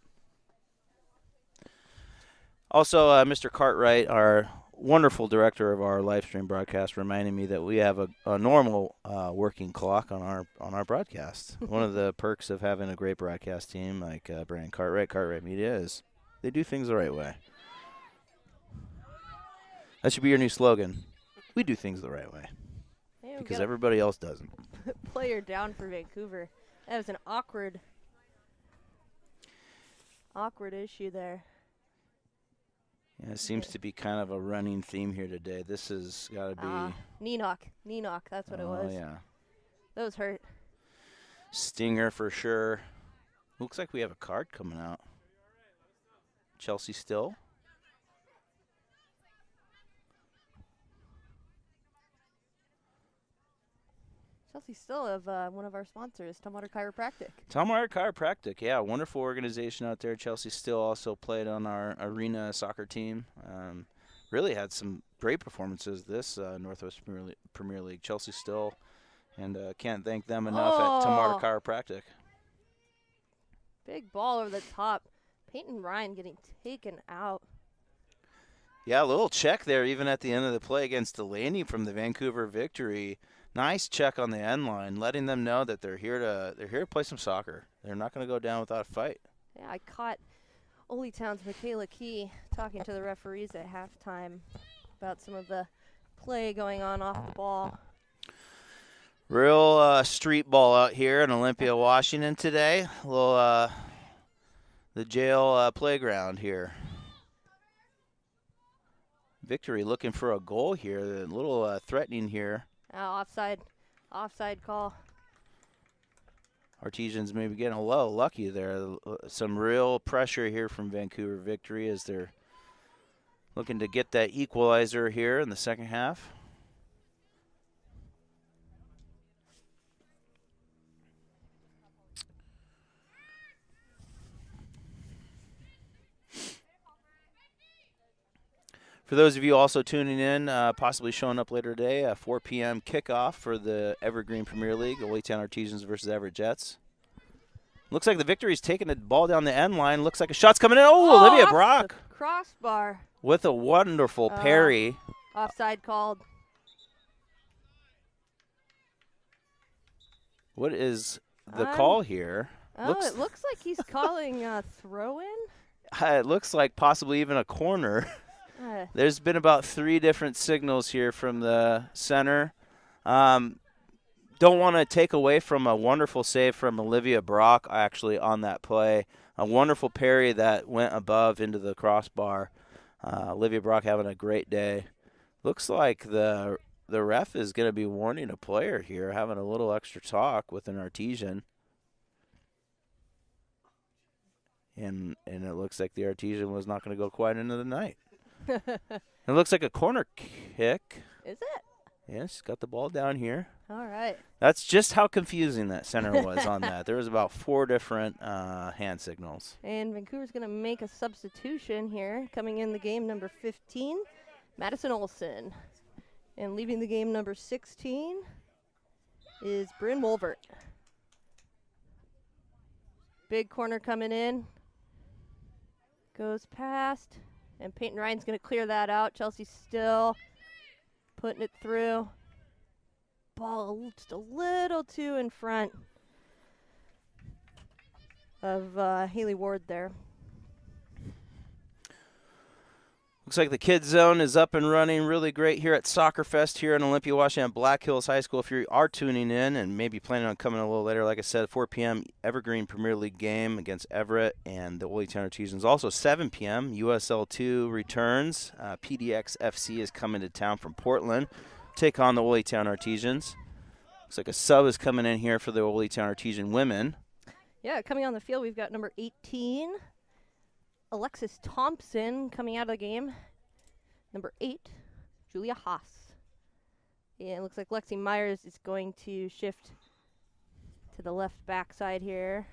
Speaker 1: Also, Mr. Cartwright, our wonderful director of our live stream broadcast, reminded me that we have a normal working clock on our broadcast. One of the perks of having a great broadcast team like Brandon Cartwright Media, is they do things the right way. That should be your new slogan. We do things the right way.
Speaker 2: Hey,
Speaker 1: because everybody else doesn't.
Speaker 2: Player down for Vancouver. That was an awkward issue there.
Speaker 1: Yeah, it seems to be kind of a running theme here today. This has got to be...
Speaker 2: knee knock, that's what it was.
Speaker 1: Oh, yeah.
Speaker 2: Those hurt.
Speaker 1: Stinger for sure. Looks like we have a card coming out. Chelsea still.
Speaker 2: Chelsea still have one of our sponsors, Tumwater Chiropractic.
Speaker 1: Tumwater Chiropractic, yeah, wonderful organization out there. Chelsea still also played on our arena soccer team. Really had some great performances this Northwest Premier League. Chelsea still, and can't thank them enough at Tumwater Chiropractic.
Speaker 2: Big ball over the top. Peyton Ryan getting taken out.
Speaker 1: Yeah, a little check there even at the end of the play against Delaney from the Vancouver Victory. Nice check on the end line, letting them know that they're here to play some soccer. They're not going to go down without a fight.
Speaker 2: Yeah, I caught Ole Town's Michaela Key talking to the referees at halftime about some of the play going on off the ball.
Speaker 1: Real street ball out here in Olympia, Washington today. A little the jail playground here. Victory looking for a goal here. A little threatening here.
Speaker 2: Offside call.
Speaker 1: Artesians maybe getting a little lucky there. Some real pressure here from Vancouver Victory as they're looking to get that equalizer here in the second half. For those of you also tuning in, possibly showing up later today, a 4 p.m. kickoff for the Evergreen Premier League, Ole Town Artesians versus Everett Jets. Looks like the Victory's taking the ball down the end line. Looks like a shot's coming in. Oh, Olivia Brock.
Speaker 2: Crossbar.
Speaker 1: With a wonderful parry.
Speaker 2: Offside called.
Speaker 1: What is the call here?
Speaker 2: It looks like he's calling a throw-in.
Speaker 1: It looks like possibly even a corner. There's been about 3 different signals here from the center. Don't want to take away from a wonderful save from Olivia Brock actually on that play. A wonderful parry that went above into the crossbar. Olivia Brock having a great day. Looks like the ref is going to be warning a player here, having a little extra talk with an Artesian. And it looks like the Artesian was not going to go quite into the night. It looks like a corner kick.
Speaker 2: Is it?
Speaker 1: Yes, got the ball down here.
Speaker 2: All right.
Speaker 1: That's just how confusing that center was on that. There was about 4 different hand signals.
Speaker 2: And Vancouver's going to make a substitution here. Coming in the game, number 15, Madison Olson. And leaving the game, number 16, is Bryn Wolvert. Big corner coming in. Goes past. And Peyton Ryan's going to clear that out. Chelsea still putting it through. Ball just a little too in front of Haley Ward there.
Speaker 1: Looks like the kids zone is up and running really great here at Soccer Fest here in Olympia, Washington, Black Hills High School. If you are tuning in and maybe planning on coming a little later, like I said, 4 p.m. Evergreen Premier League game against Everett and the Ole Town Artesians. Also 7 p.m. USL2 returns. PDX FC is coming to town from Portland. Take on the Ole Town Artesians. Looks like a sub is coming in here for the Ole Town Artesian women.
Speaker 2: Yeah, coming on the field, we've got number 18, Alexis Thompson, coming out of the game. Number 8, Julia Haas. Yeah, it looks like Lexi Myers is going to shift to the left backside here.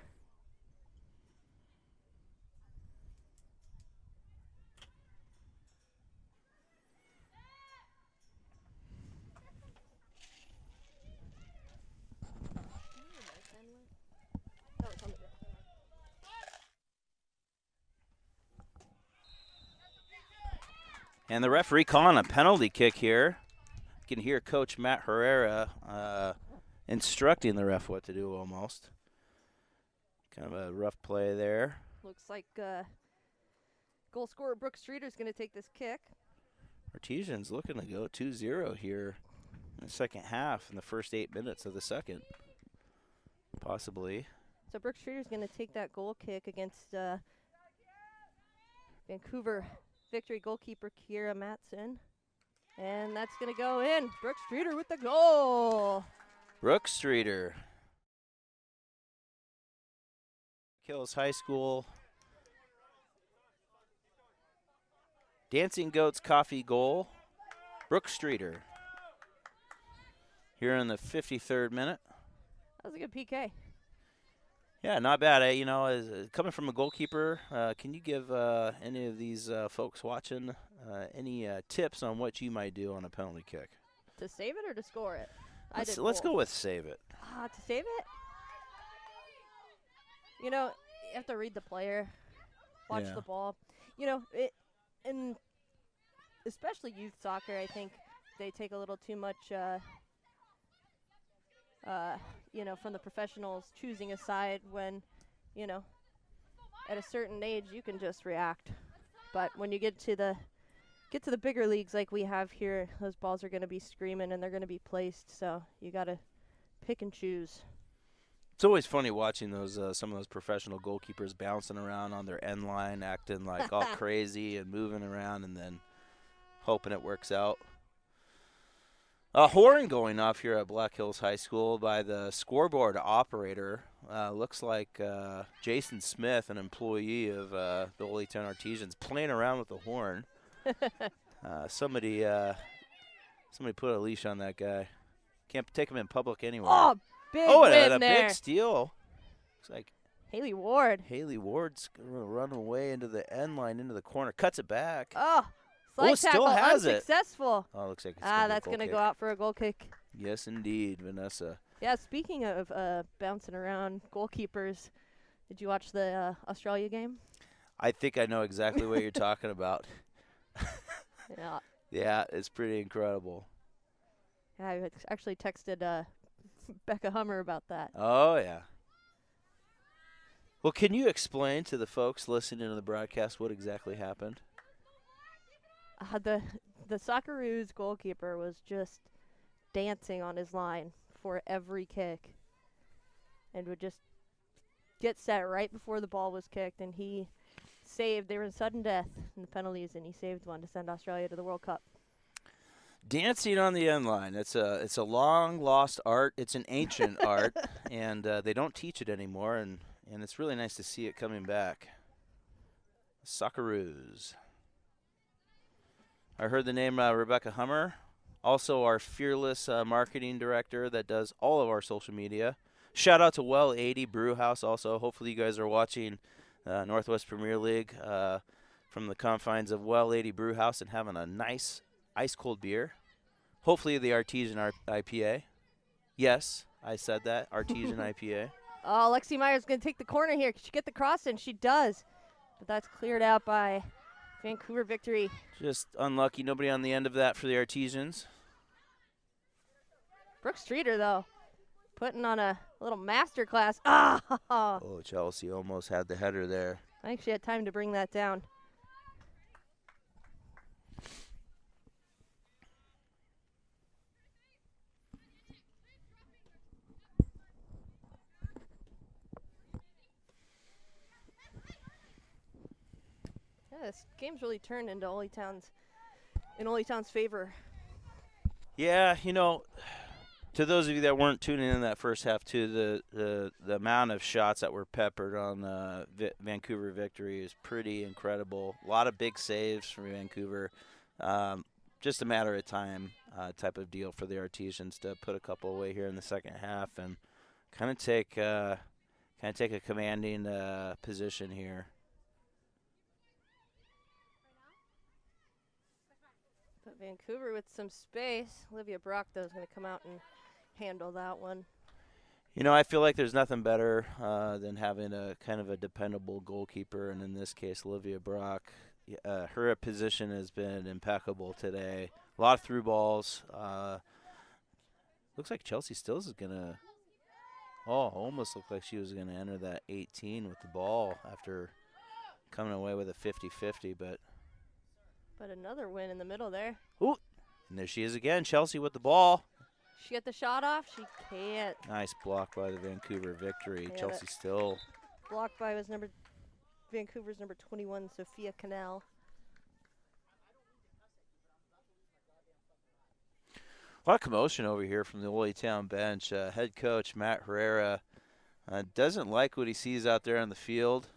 Speaker 1: And the referee calling a penalty kick here. You can hear Coach Matt Herrera instructing the ref what to do almost. Kind of a rough play there.
Speaker 2: Looks like goal scorer Brooke Streeter is going to take this kick.
Speaker 1: Artesians looking to go 2-0 here in the second half in the first 8 minutes of the second, possibly.
Speaker 2: So Brooke Streeter is going to take that goal kick against Vancouver Victory goalkeeper Kiera Matson. And that's going to go in. Brooke Streeter with the goal.
Speaker 1: Brooke Streeter. Hills High School. Dancing Goats Coffee goal. Brooke Streeter. Here in the 53rd minute.
Speaker 2: That was a good PK.
Speaker 1: Yeah, not bad. As coming from a goalkeeper, can you give any of these folks watching any tips on what you might do on a penalty kick?
Speaker 2: To save it or to score it?
Speaker 1: Let's go with save it.
Speaker 2: To save it? You have to read the player, watch the ball. And especially youth soccer, I think they take a little too much from the professionals choosing a side when, at a certain age you can just react. But when you get to the bigger leagues like we have here, those balls are going to be screaming and they're going to be placed. So you got to pick and choose.
Speaker 1: It's always funny watching those some of those professional goalkeepers bouncing around on their end line, acting like all crazy and moving around, and then hoping it works out. A horn going off here at Black Hills High School by the scoreboard operator. Looks like Jason Smith, an employee of the Holy Town Artesians, playing around with the horn. Somebody put a leash on that guy. Can't take him in public anywhere.
Speaker 2: Oh, big
Speaker 1: win
Speaker 2: win
Speaker 1: a
Speaker 2: there.
Speaker 1: big steal. Looks like
Speaker 2: Haley Ward.
Speaker 1: Haley Ward's going to run away into the end line, into the corner. Cuts it back.
Speaker 2: Oh, slide
Speaker 1: still
Speaker 2: tackle
Speaker 1: has
Speaker 2: unsuccessful.
Speaker 1: Oh, looks like it's
Speaker 2: that's going to go out for a goal kick.
Speaker 1: Yes, indeed, Vanessa.
Speaker 2: Yeah, speaking of bouncing around goalkeepers, did you watch the Australia game?
Speaker 1: I think I know exactly what you're talking about.
Speaker 2: Yeah.
Speaker 1: Yeah, it's pretty incredible.
Speaker 2: Yeah, I actually texted Becca Hummer about that.
Speaker 1: Oh, yeah. Well, can you explain to the folks listening to the broadcast what exactly happened?
Speaker 2: The Socceroos goalkeeper was just dancing on his line for every kick and would just get set right before the ball was kicked, and he saved. They were in sudden death in the penalties, and he saved one to send Australia to the World Cup.
Speaker 1: Dancing on the end line. It's a long lost art. It's an ancient art, and they don't teach it anymore, and it's really nice to see it coming back. Socceroos. I heard the name Rebecca Hummer, also our fearless marketing director that does all of our social media. Shout out to Well 80 Brew House also. Hopefully you guys are watching Northwest Premier League from the confines of Well 80 Brew House and having a nice ice-cold beer. Hopefully the Artesian IPA. Yes, I said that, Artesian IPA.
Speaker 2: Oh, Lexi Meyer's going to take the corner here. Can she get the cross in? She does. But that's cleared out by Vancouver Victory.
Speaker 1: Just unlucky. Nobody on the end of that for the Artesians.
Speaker 2: Brooke Streeter, though, putting on a little master class. Ah!
Speaker 1: Oh, Chelsea almost had the header there.
Speaker 2: I think she had time to bring that down. Yeah, this game's really turned into Holy Town's favor.
Speaker 1: Yeah, to those of you that weren't tuning in that first half, too, the amount of shots that were peppered on Vancouver Victory is pretty incredible. A lot of big saves from Vancouver. Just a matter of time type of deal for the Artesians to put a couple away here in the second half and kind of take a commanding position here.
Speaker 2: But Vancouver with some space. Olivia Brock, though, is going to come out and handle that one.
Speaker 1: I feel like there's nothing better than having a kind of a dependable goalkeeper, and in this case, Olivia Brock. Her position has been impeccable today. A lot of through balls. Looks like Chelsea Stills is going to almost looked like she was going to enter that 18 with the ball after coming away with a 50-50, but
Speaker 2: another win in the middle there.
Speaker 1: Ooh, and there she is again, Chelsea with the ball.
Speaker 2: She get the shot off? She can't.
Speaker 1: Nice block by the Vancouver Victory.
Speaker 2: Yeah,
Speaker 1: Chelsea still.
Speaker 2: Blocked by Vancouver's number 21, Sophia Canal.
Speaker 1: A lot of commotion over here from the Holy Town bench. Head coach Matt Herrera doesn't like what he sees out there on the field.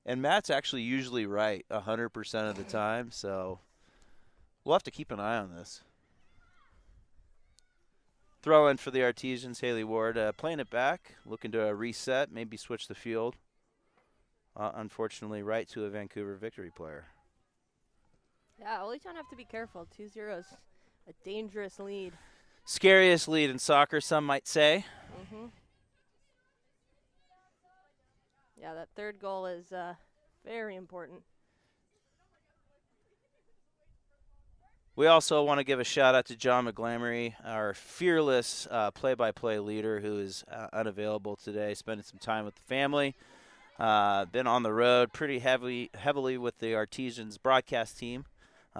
Speaker 1: And Matt's actually usually right 100% of the time, so we'll have to keep an eye on this. Throw in for the Artesians, Haley Ward playing it back, looking to reset, maybe switch the field. Unfortunately, right to a Vancouver Victory player.
Speaker 2: Yeah, Holy Town have to be careful. 2-0 is a dangerous lead.
Speaker 1: Scariest lead in soccer, some might say.
Speaker 2: Mm-hmm. Yeah, that third goal is very important.
Speaker 1: We also want to give a shout out to John McGlamory, our fearless play-by-play leader who is unavailable today, spending some time with the family. Been on the road pretty heavily with the Artesians broadcast team.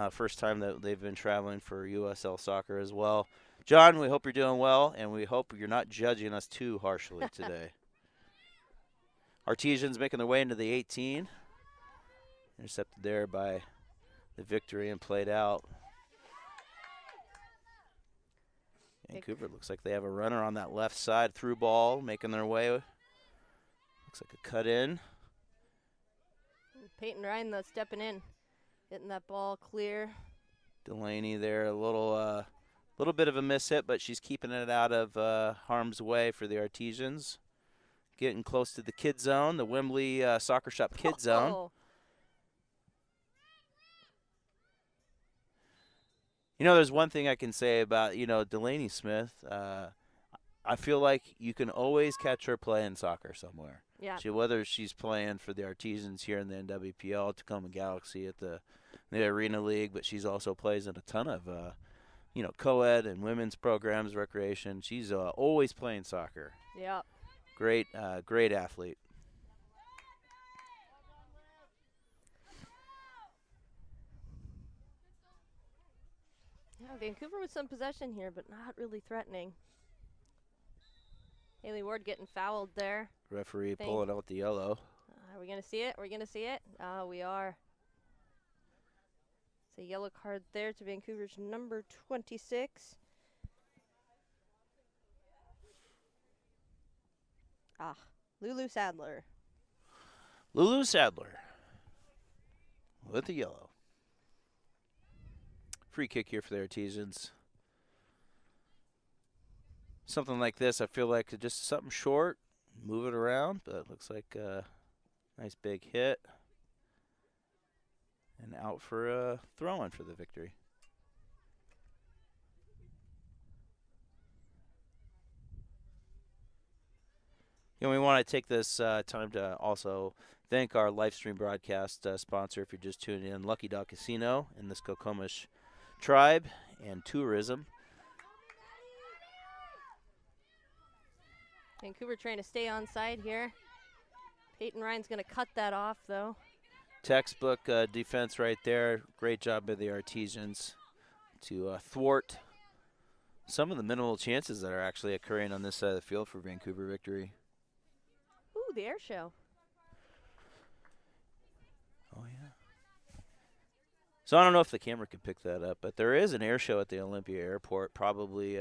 Speaker 1: First time that they've been traveling for USL Soccer as well. John, we hope you're doing well, and we hope you're not judging us too harshly today. Artesians making their way into the 18. Intercepted there by the Victory and played out. Vancouver looks like they have a runner on that left side, through ball, making their way. Looks like a cut in.
Speaker 2: Peyton Ryan, though, stepping in, getting that ball clear.
Speaker 1: Delaney there, a little bit of a miss hit, but she's keeping it out of harm's way for the Artesians. Getting close to the kid zone, the Wembley Soccer Shop kid zone. You know, there's one thing I can say about, Delaney Smith. I feel like you can always catch her playing soccer somewhere.
Speaker 2: Yeah.
Speaker 1: Whether she's playing for the Artesians here in the NWPL, Tacoma Galaxy at the Arena League, but she's also plays in a ton of, co-ed and women's programs, recreation. She's always playing soccer.
Speaker 2: Yeah.
Speaker 1: Great athlete.
Speaker 2: Yeah, Vancouver with some possession here, but not really threatening. Haley Ward getting fouled there.
Speaker 1: Referee pulling out the yellow.
Speaker 2: Are we going to see it? Are we going to see it? We are. It's a yellow card there to Vancouver's number 26. Lulu Sadler.
Speaker 1: Lulu Sadler with the yellow. Free kick here for the Artesians. Something like this, I feel like just something short, move it around, but it looks like a nice big hit. And out for a throw-in for the Victory. And we want to take this time to also thank our live stream broadcast sponsor, if you're just tuning in, Lucky Dog Casino in the Skokomish Tribe and Tourism.
Speaker 2: Vancouver trying to stay on side here. Peyton Ryan's going to cut that off, though.
Speaker 1: Textbook defense right there. Great job by the Artesians to thwart some of the minimal chances that are actually occurring on this side of the field for Vancouver Victory.
Speaker 2: Ooh, the air show.
Speaker 1: Oh, yeah. So I don't know if the camera can pick that up, but there is an air show at the Olympia Airport, probably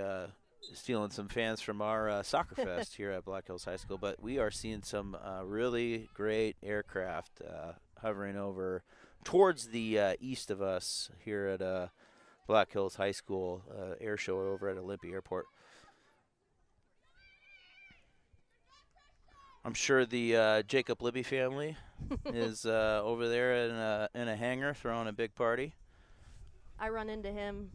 Speaker 1: stealing some fans from our soccer fest here at Black Hills High School. But we are seeing some really great aircraft hovering over towards the east of us here at Black Hills High School air show over at Olympia Airport. I'm sure the Jacob Libby family is over there in a hangar throwing a big party.
Speaker 2: I run into him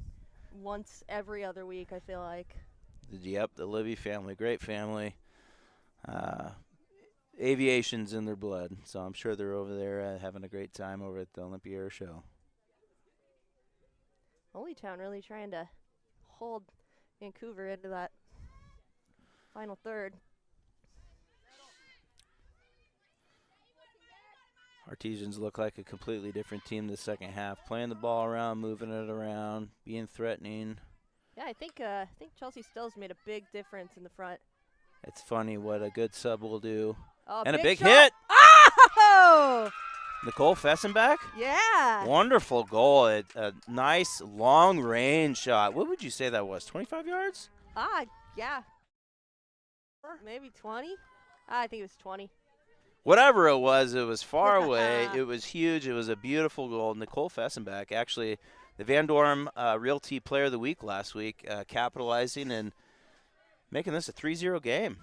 Speaker 2: once every other week, I feel like.
Speaker 1: Yep, the Libby family, great family. Aviation's in their blood, so I'm sure they're over there having a great time over at the Olympia Air Show.
Speaker 2: Holytown really trying to hold Vancouver into that final third.
Speaker 1: Artesians look like a completely different team the second half, playing the ball around, moving it around, being threatening.
Speaker 2: Yeah, I think Chelsea Stills made a big difference in the front.
Speaker 1: It's funny what a good sub will do.
Speaker 2: Oh,
Speaker 1: and a big
Speaker 2: shot.
Speaker 1: hit.
Speaker 2: Oh!
Speaker 1: Nicole Fessenbach?
Speaker 2: Yeah.
Speaker 1: Wonderful goal. A nice long-range shot. What would you say that was, 25 yards?
Speaker 2: Yeah. Maybe 20? I think it was 20.
Speaker 1: Whatever it was far away. It was huge. It was a beautiful goal. Nicole Fessenbach, actually the Van Dorm Realty Player of the Week last week, capitalizing and making this a 3-0 game.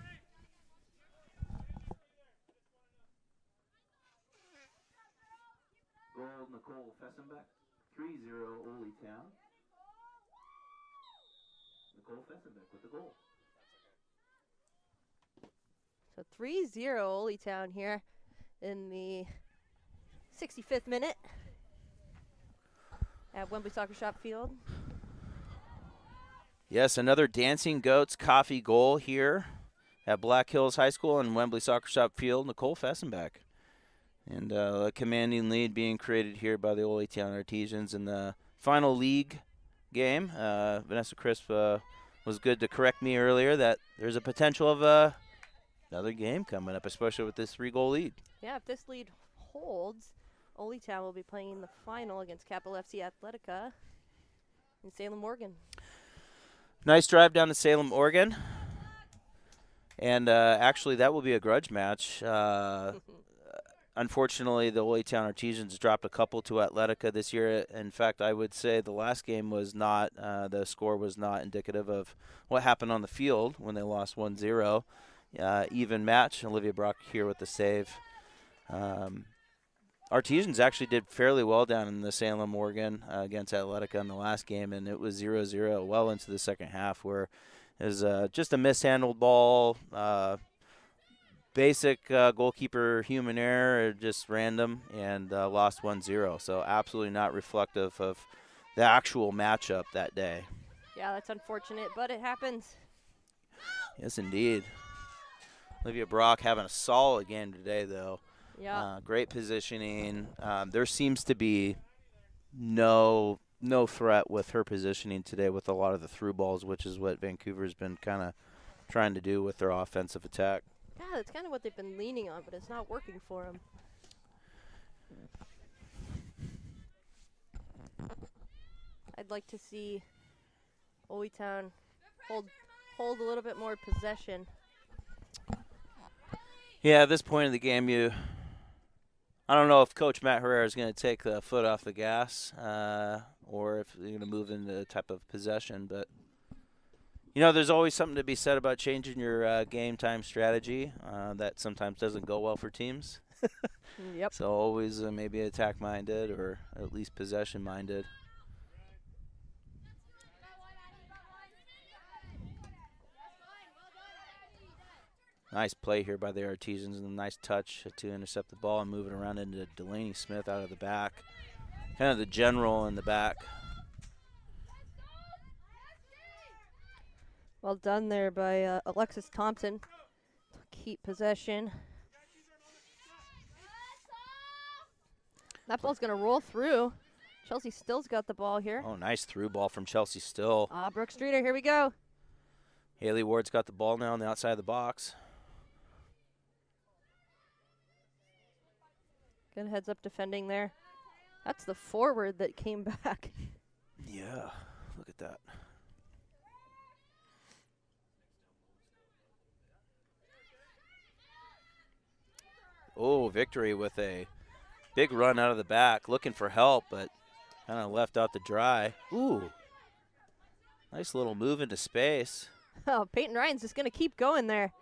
Speaker 1: Goal Nicole Fessenbach, 3-0 Ole Town. Nicole Fessenbach with the goal.
Speaker 2: So 3-0 Ole Town here in the 65th minute. at Wembley Soccer Shop Field.
Speaker 1: Yes, another Dancing Goats coffee goal here at Black Hills High School and Wembley Soccer Shop Field. Nicole Fessenbeck. And a commanding lead being created here by the Ole Town Artesians in the final league game. Vanessa Crisp was good to correct me earlier that there's a potential of another game coming up, especially with this 3-goal lead.
Speaker 2: Yeah, if this lead holds, Ole Town will be playing the final against Capital FC Athletica in Salem, Oregon.
Speaker 1: Nice drive down to Salem, Oregon. And actually, that will be a grudge match. Unfortunately, the Ole Town Artesians dropped a couple to Athletica this year. In fact, I would say the last game was not, the score was not indicative of what happened on the field when they lost 1-0. Even match. Olivia Brock here with the save. Artesians actually did fairly well down in the Salem, Oregon against Athletica in the last game, and it was 0-0 well into the second half where it was just a mishandled ball. Basic goalkeeper human error, just random, and lost 1-0. So absolutely not reflective of the actual matchup that day.
Speaker 2: Yeah, that's unfortunate, but it happens.
Speaker 1: Yes, indeed. Olivia Brock having a solid game today, though.
Speaker 2: Yeah.
Speaker 1: Great positioning. There seems to be no threat with her positioning today with a lot of the through balls, which is what Vancouver's been kind of trying to do with their offensive attack.
Speaker 2: Yeah, that's kind of what they've been leaning on, but it's not working for them. I'd like to see Ole Town hold a little bit more possession.
Speaker 1: Yeah, at this point in the game, I don't know if Coach Matt Herrera is going to take the foot off the gas or if they're going to move into the type of possession, but you know, there's always something to be said about changing your game time strategy. That sometimes doesn't go well for teams.
Speaker 2: Yep.
Speaker 1: So always maybe attack-minded or at least possession-minded. Nice play here by the Artesians and a nice touch to intercept the ball and move it around into Delaney Smith out of the back. Kind of the general in the back.
Speaker 2: Well done there by Alexis Thompson to keep possession. That ball's going to roll through. Chelsea Still's got the ball here.
Speaker 1: Oh, nice through ball from Chelsea Still.
Speaker 2: Brooke Streeter, here we go.
Speaker 1: Haley Ward's got the ball now on the outside of the box.
Speaker 2: Good heads-up defending there. That's the forward that came back.
Speaker 1: Yeah, look at that. Oh, Victory with a big run out of the back, looking for help, but kind of left out to dry. Ooh, nice little move into space.
Speaker 2: Oh, Peyton Ryan's just going to keep going there.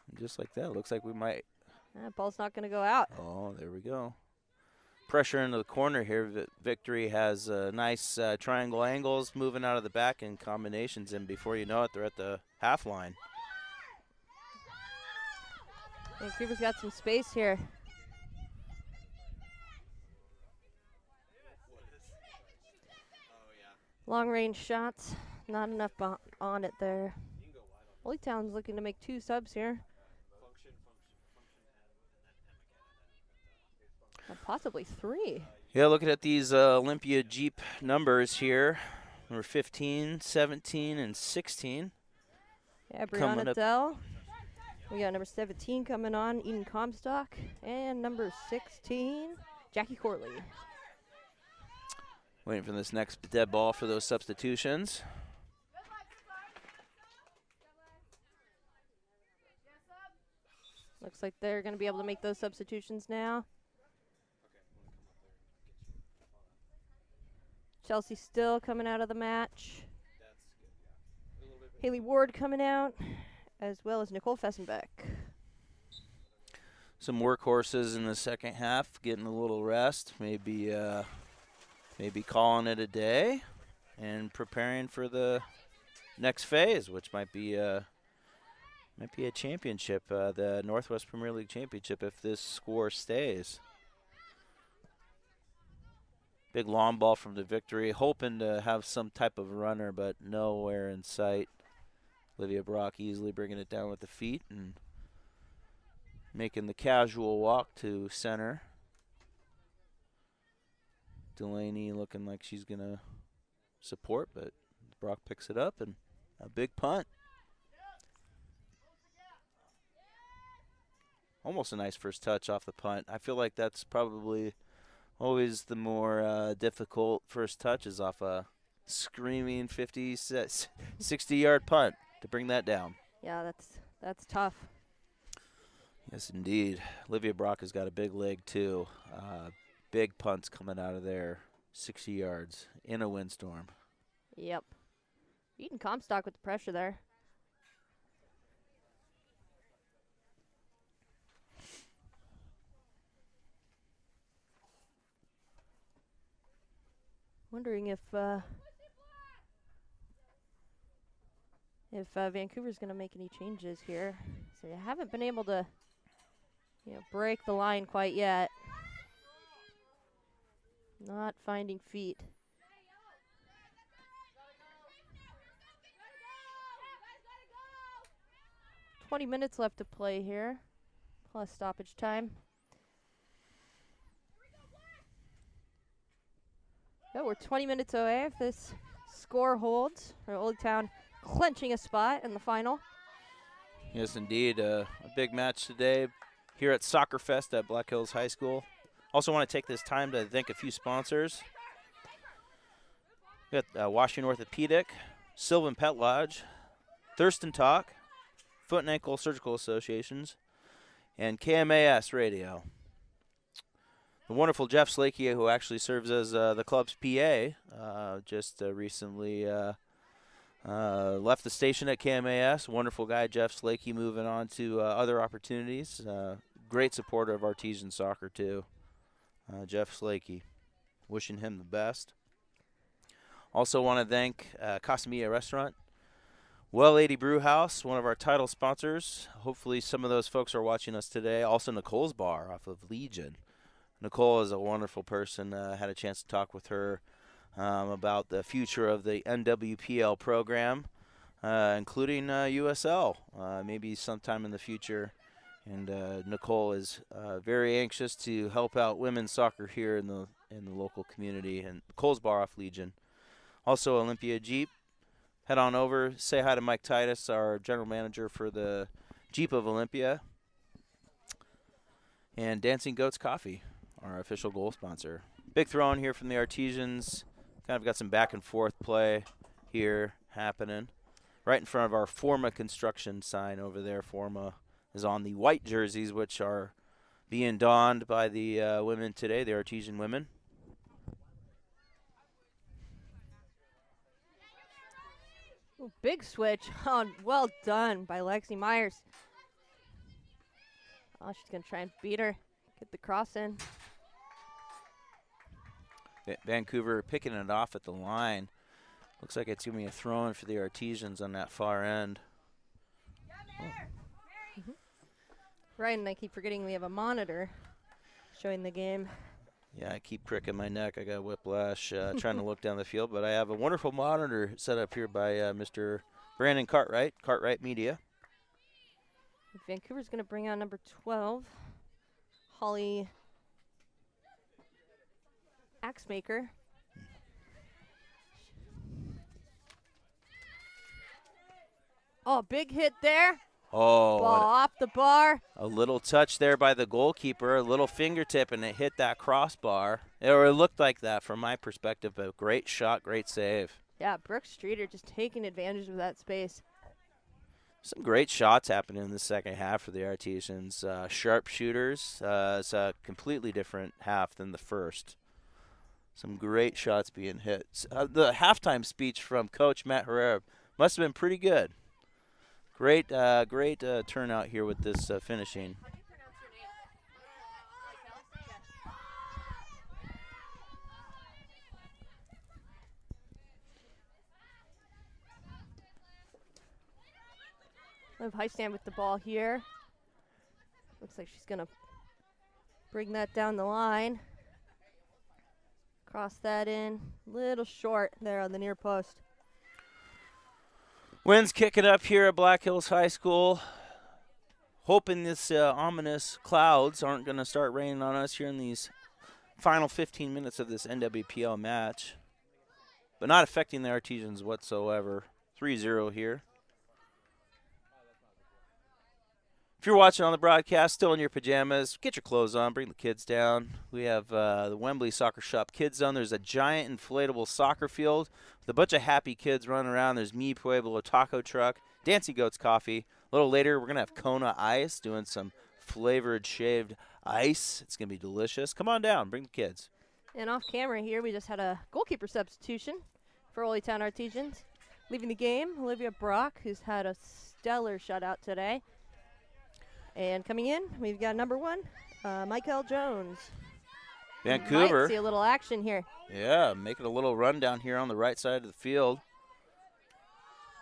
Speaker 1: And just like that, looks like we might.
Speaker 2: That ball's not going to go out.
Speaker 1: Oh, there we go. Pressure into the corner here. Victory has nice triangle angles moving out of the back and combinations, and before you know it, they're at the half line.
Speaker 2: Vancouver's got some space here. Long range shots, not enough on it there. Ole Town's looking to make 2 subs here. Possibly 3.
Speaker 1: Yeah, looking at these Olympia Jeep numbers here, number 15, 17, and 16.
Speaker 2: Yeah, Brianna Dell. We got number 17 coming on, Eden Comstock, and number 16, Jackie Corley.
Speaker 1: Waiting for this next dead ball for those substitutions.
Speaker 2: Looks like they're going to be able to make those substitutions now. Chelsea Still coming out of the match. Haley Ward coming out, as well as Nicole Fessenbeck.
Speaker 1: Some workhorses in the second half, getting a little rest, maybe calling it a day, and preparing for the next phase, which might be a championship, the Northwest Premier League Championship, if this score stays. Big long ball from the Victory, hoping to have some type of runner, but nowhere in sight. Olivia Brock easily bringing it down with the feet and making the casual walk to center. Delaney looking like she's going to support, but Brock picks it up and a big punt. Almost a nice first touch off the punt. I feel like that's probably always the more difficult first touch is off a screaming 50, 60-yard punt to bring that down.
Speaker 2: Yeah, that's tough.
Speaker 1: Yes, indeed. Olivia Brock has got a big leg, too. Big punts coming out of there, 60 yards in a windstorm.
Speaker 2: Yep. Beating Comstock with the pressure there. Wondering if Vancouver's going to make any changes here. So they haven't been able to, break the line quite yet. Not finding feet. "20 minutes left to play here, plus stoppage time." Oh, we're 20 minutes away if this score holds. Or Old Town clenching a spot in the final.
Speaker 1: Yes, indeed. A big match today here at Soccer Fest at Black Hills High School. Also want to take this time to thank a few sponsors. We got Washington Orthopedic, Sylvan Pet Lodge, Thurston Talk, Foot and Ankle Surgical Associations, and KMAS Radio. The wonderful Jeff Slakey, who actually serves as the club's PA, just recently left the station at KMAS. Wonderful guy, Jeff Slakey, moving on to other opportunities. Great supporter of Artesian soccer, too. Jeff Slakey. Wishing him the best. Also want to thank Casamilla Restaurant, Well Lady Brew House, one of our title sponsors. Hopefully some of those folks are watching us today. Also Nicole's Bar off of Legion. Nicole is a wonderful person. Had a chance to talk with her about the future of the NWPL program, including USL, maybe sometime in the future. And Nicole is very anxious to help out women's soccer here in the local community. And Nicole's Bar off Legion. Also Olympia Jeep. Head on over, say hi to Mike Titus, our general manager for the Jeep of Olympia. And Dancing Goats Coffee, our official goal sponsor. Big throw in here from the Artesians. Kind of got some back and forth play here happening. Right in front of our Forma construction sign over there. Forma is on the white jerseys, which are being donned by the women today, the Artesian women.
Speaker 2: Ooh, big switch. Oh, well done by Lexi Myers. Oh, she's going to try and beat her. Get the cross in.
Speaker 1: Vancouver picking it off at the line. Looks like it's going to be a throw-in for the Artesians on that far end. Oh.
Speaker 2: Right, and I keep forgetting we have a monitor showing the game.
Speaker 1: Yeah, I keep cricking my neck. I got whiplash trying to look down the field, but I have a wonderful monitor set up here by Mr. Brandon Cartwright, Cartwright Media.
Speaker 2: Vancouver's going to bring on number 12, Holly Axemaker. Oh, big hit there.
Speaker 1: Oh,
Speaker 2: ball off the bar.
Speaker 1: A little touch there by the goalkeeper, a little fingertip, and it hit that crossbar. Or it looked like that from my perspective, but great shot, great save.
Speaker 2: Yeah, Brooke Streeter just taking advantage of that space.
Speaker 1: Some great shots happening in the second half for the Artesians. Sharp shooters. It's a completely different half than the first. Some great shots being hit. The halftime speech from Coach Matt Herrera must have been pretty good. Great turnout here with this finishing.
Speaker 2: Liv Heistand with the ball here. Looks like she's going to bring that down the line. Cross that in. Little short there on the near post.
Speaker 1: Wind's kicking up here at Black Hills High School. Hoping this ominous clouds aren't going to start raining on us here in these final 15 minutes of this NWPL match. But not affecting the Artesians whatsoever. 3-0 here. If you're watching on the broadcast, still in your pajamas, get your clothes on, bring the kids down. We have the Wembley Soccer Shop Kids Zone. There's a giant inflatable soccer field with a bunch of happy kids running around. There's Mi Pueblo taco truck, Dancy Goats coffee. A little later, we're going to have Kona Ice doing some flavored shaved ice. It's going to be delicious. Come on down, bring the kids.
Speaker 2: And off camera here, we just had a goalkeeper substitution for Old Town Artesians. Leaving the game, Olivia Brock, who's had a stellar shutout today. And coming in, we've got number 1, Michael Jones.
Speaker 1: Vancouver.
Speaker 2: Might see a little action here.
Speaker 1: Yeah, making a little run down here on the right side of the field.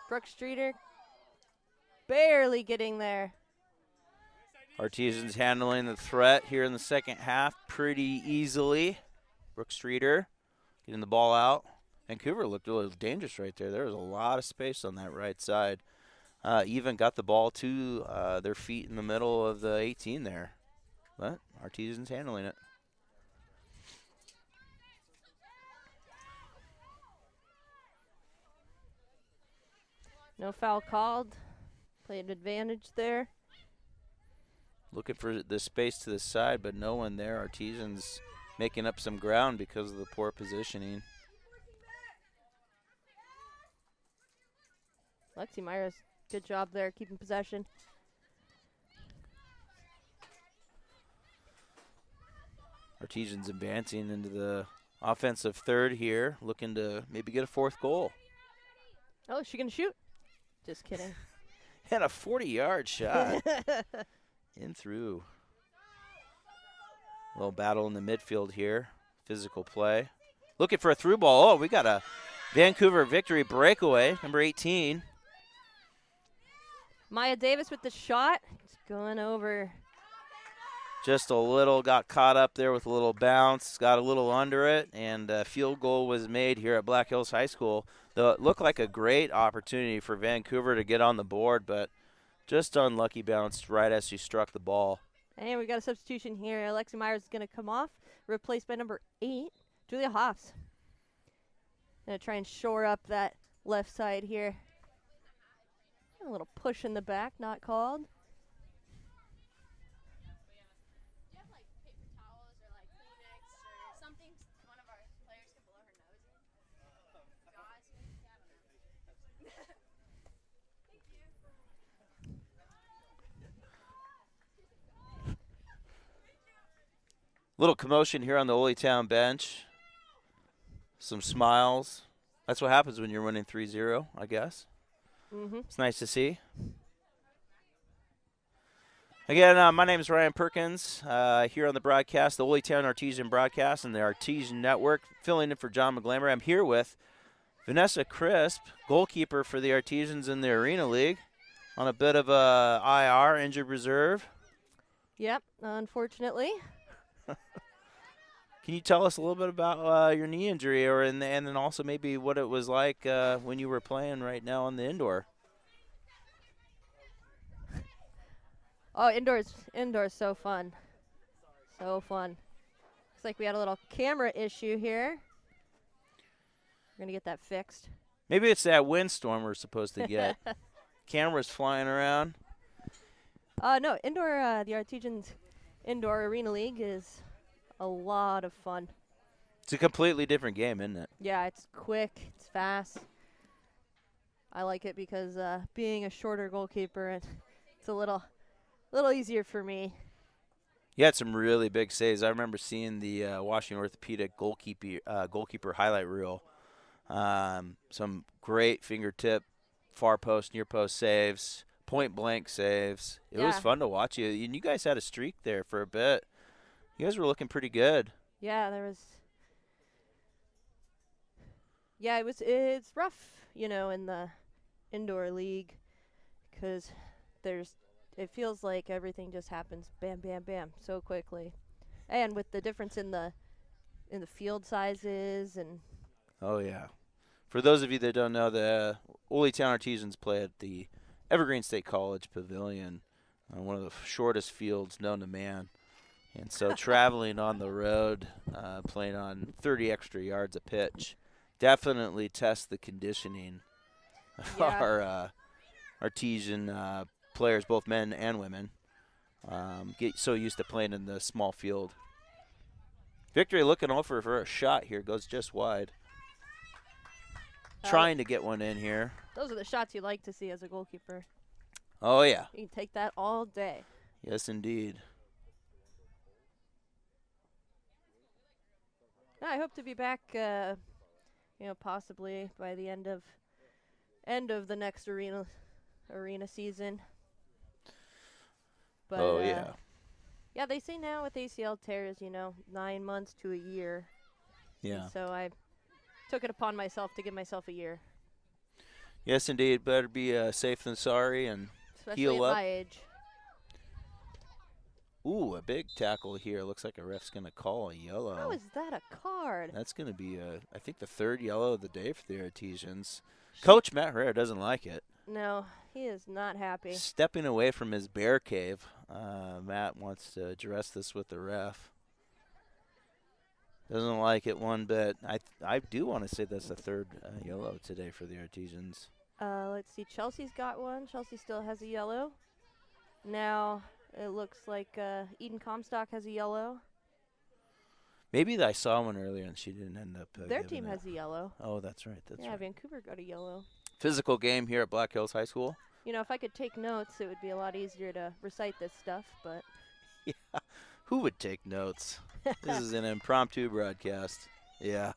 Speaker 2: Brooke Streeter barely getting there.
Speaker 1: Artesians handling the threat here in the second half pretty easily. Brooke Streeter getting the ball out. Vancouver looked a little dangerous right there. There was a lot of space on that right side. Even got the ball to their feet in the middle of the 18 there. But Artesians handling it.
Speaker 2: No foul called. Played advantage there.
Speaker 1: Looking for the space to the side, but no one there. Artesians making up some ground because of the poor positioning.
Speaker 2: Lexi Myers, good job there, keeping possession.
Speaker 1: Artesians advancing into the offensive third here, looking to maybe get a 4th goal.
Speaker 2: Oh, is she going to shoot? Just kidding.
Speaker 1: And a 40-yard shot. In through. Little battle in the midfield here. Physical play. Looking for a through ball. Oh, we got a Vancouver victory breakaway, number 18.
Speaker 2: Maya Davis with the shot. It's going over.
Speaker 1: Just a little, got caught up there with a little bounce, got a little under it, and a field goal was made here at Black Hills High School. It looked like a great opportunity for Vancouver to get on the board, but just unlucky bounce right as she struck the ball.
Speaker 2: And we got a substitution here. Alexi Myers is going to come off, replaced by number 8, Julia Hoffs. Going to try and shore up that left side here. A little push in the back, not called.
Speaker 1: Little commotion here on the Ole Town bench. Some smiles. That's what happens when you're winning 3-0, I guess. It's nice to see. Again, my name is Ryan Perkins, here on the broadcast, the Ole Town Artesian broadcast and the Artesian Network, filling in for John McGlamer. I'm here with Vanessa Crisp, goalkeeper for the Artesians in the Arena League, on a bit of a IR, injured reserve.
Speaker 2: Yep, unfortunately.
Speaker 1: Can you tell us a little bit about your knee injury, and then also maybe what it was like when you were playing right now on the indoor?
Speaker 2: Oh, indoors so fun. So fun. Looks like we had a little camera issue here. We're going to get that fixed.
Speaker 1: Maybe it's that windstorm we're supposed to get. Cameras flying around.
Speaker 2: No, indoor, the Artesians Indoor Arena League is a lot of fun.
Speaker 1: It's a completely different game, isn't it?
Speaker 2: Yeah, it's quick, it's fast. I like it because being a shorter goalkeeper, it's a little easier for me.
Speaker 1: You had some really big saves. I remember seeing the Washington Orthopedic goalkeeper highlight reel. Some great fingertip, far post, near post saves, point blank saves. It was fun to watch you. And you guys had a streak there for a bit. You guys were looking pretty good.
Speaker 2: Yeah, it's rough, in the indoor league because it feels like everything just happens bam, bam, bam so quickly. And with the difference in the in the field sizes and.
Speaker 1: Oh, yeah. For those of you that don't know, the Ole Town Artisans play at the Evergreen State College Pavilion, one of the shortest fields known to man. And so traveling on the road, playing on 30 extra yards of pitch, definitely tests the conditioning of our artesian players, both men and women. Get so used to playing in the small field. Victory looking over for a shot here, goes just wide. Trying to get one in here.
Speaker 2: Those are the shots you like to see as a goalkeeper.
Speaker 1: Oh, yeah.
Speaker 2: You can take that all day.
Speaker 1: Yes, indeed.
Speaker 2: I hope to be back, possibly by the end of the next arena season. But,
Speaker 1: yeah.
Speaker 2: Yeah, they say now with ACL tears, 9 months to a year.
Speaker 1: Yeah.
Speaker 2: And so I took it upon myself to give myself a year.
Speaker 1: Yes, indeed. Better be safe than sorry and
Speaker 2: especially
Speaker 1: heal
Speaker 2: at
Speaker 1: up.
Speaker 2: my age.
Speaker 1: Ooh, a big tackle here. Looks like a ref's going to call a yellow.
Speaker 2: How is that a card?
Speaker 1: That's going to be, I think, the third yellow of the day for the Artesians. Coach Matt Herrera doesn't like it.
Speaker 2: No, he is not happy.
Speaker 1: Stepping away from his bear cave. Matt wants to address this with the ref. Doesn't like it one bit. I do want to say that's the third yellow today for the Artesians.
Speaker 2: Let's see. Chelsea's got one. Chelsea still has a yellow. Now it looks like Eden Comstock has a yellow.
Speaker 1: Maybe I saw one earlier and she didn't end up.
Speaker 2: Their team has a yellow.
Speaker 1: Oh, that's right. That's right.
Speaker 2: Vancouver got a yellow.
Speaker 1: Physical game here at Black Hills High School.
Speaker 2: If I could take notes, it would be a lot easier to recite this stuff, but.
Speaker 1: Yeah. Who would take notes? This is an impromptu broadcast. Yeah.